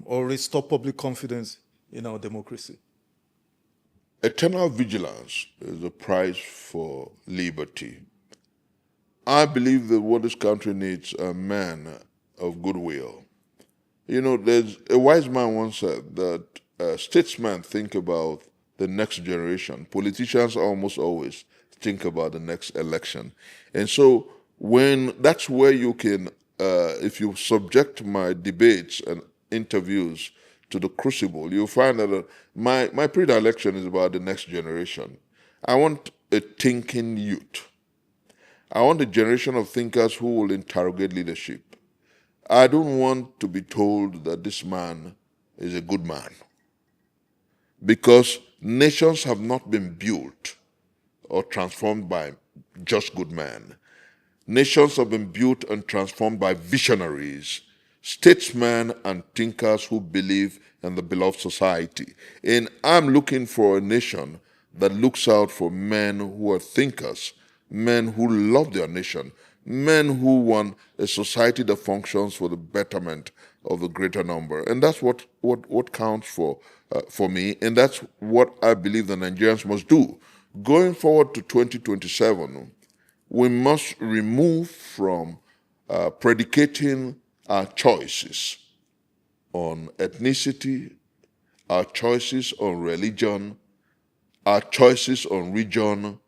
or restore public confidence in our democracy? Eternal vigilance is the price for liberty. I believe that what this country needs are men of goodwill. There's a wise man once said that statesmen think about the next generation. Politicians almost always think about the next election. And so that's where you can, if you subject my debates and interviews to the crucible, you'll find that my predilection is about the next generation. I want a thinking youth. I want a generation of thinkers who will interrogate leadership. I don't want to be told that this man is a good man, because nations have not been built or transformed by just good men. Nations have been built and transformed by visionaries, statesmen and thinkers who believe in the beloved society. And I'm looking for a nation that looks out for men who are thinkers, men who love their nation, men who want a society that functions for the betterment of the greater number. And that's what counts for me, and that's what I believe the Nigerians must do. Going forward to 2027, we must remove from predicating our choices on ethnicity, our choices on religion, our choices on region,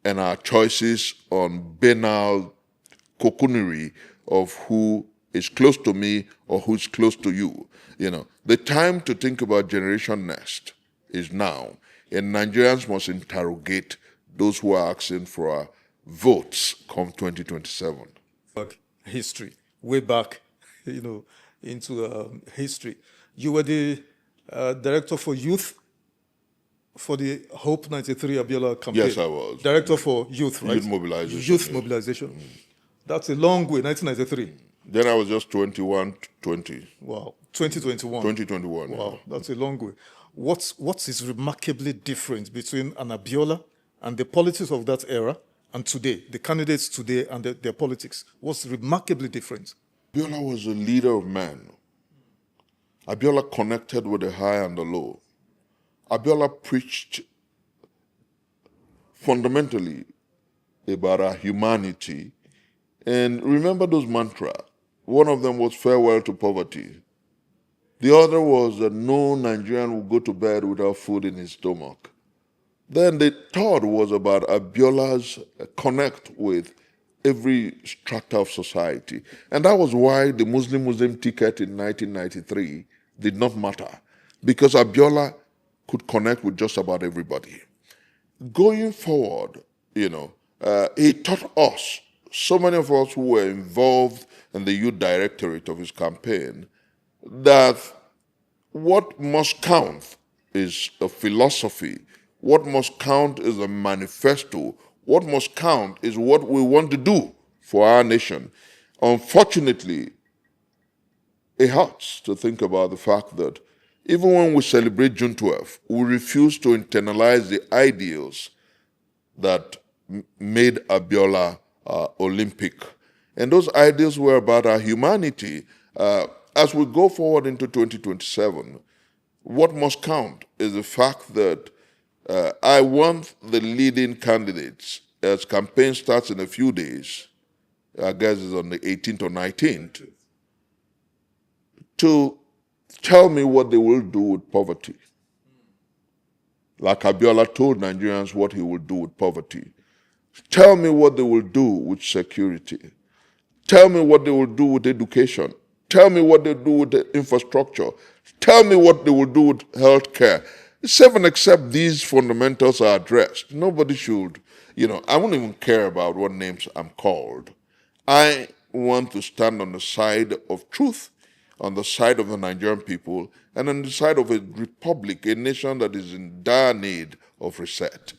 and our choices on banal cocoonery of who is close to me or who's close to you. The time to think about Generation Next is now, and Nigerians must interrogate those who are asking for our votes come 2027. History, way back, into history. You were the director for youth for the Hope 93 Abiola campaign. Yes, I was. Director for youth, right? Youth mobilization. Youth mobilization. That's a long way, 1993. Then I was just 21, 20. Wow. 2021. 2021. Wow, that's a long way. What is remarkably different between an Abiola and the politics of that era and today, the candidates today and their politics? What's remarkably different? Abiola was a leader of men. Abiola connected with the high and the low. Abiola preached fundamentally about our humanity. And remember those mantras. One of them was farewell to poverty. The other was that no Nigerian will go to bed without food in his stomach. Then the third was about Abiola's connect with every strata of society. And that was why the Muslim ticket in 1993 did not matter, because Abiola could connect with just about everybody. Going forward, he taught us, so many of us who were involved in the youth directorate of his campaign, that what must count is a philosophy. What must count is a manifesto. What must count is what we want to do for our nation. Unfortunately, it hurts to think about the fact that even when we celebrate June 12th, we refuse to internalize the ideals that made Abiola Olympic. And those ideals were about our humanity. As we go forward into 2027, what must count is the fact that I want the leading candidates, as campaign starts in a few days, I guess it's on the 18th or 19th, to tell me what they will do with poverty. Like Abiola told Nigerians what he will do with poverty. Tell me what they will do with security. Tell me what they will do with education. Tell me what they do with the infrastructure. Tell me what they will do with health care. Except these fundamentals are addressed, nobody should, I won't even care about what names I'm called. I want to stand on the side of truth, on the side of the Nigerian people, and on the side of a republic, a nation that is in dire need of reset.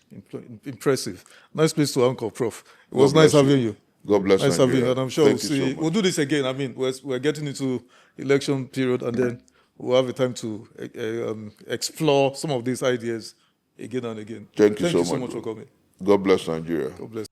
Impressive. Nice place to anchor, Prof. It was nice having you. God bless you. Nice having you, and I'm sure we'll do this again. I mean, we're getting into election period, and then we'll have a time to explore some of these ideas again and again. Thank you so much for coming. God bless Nigeria. God bless.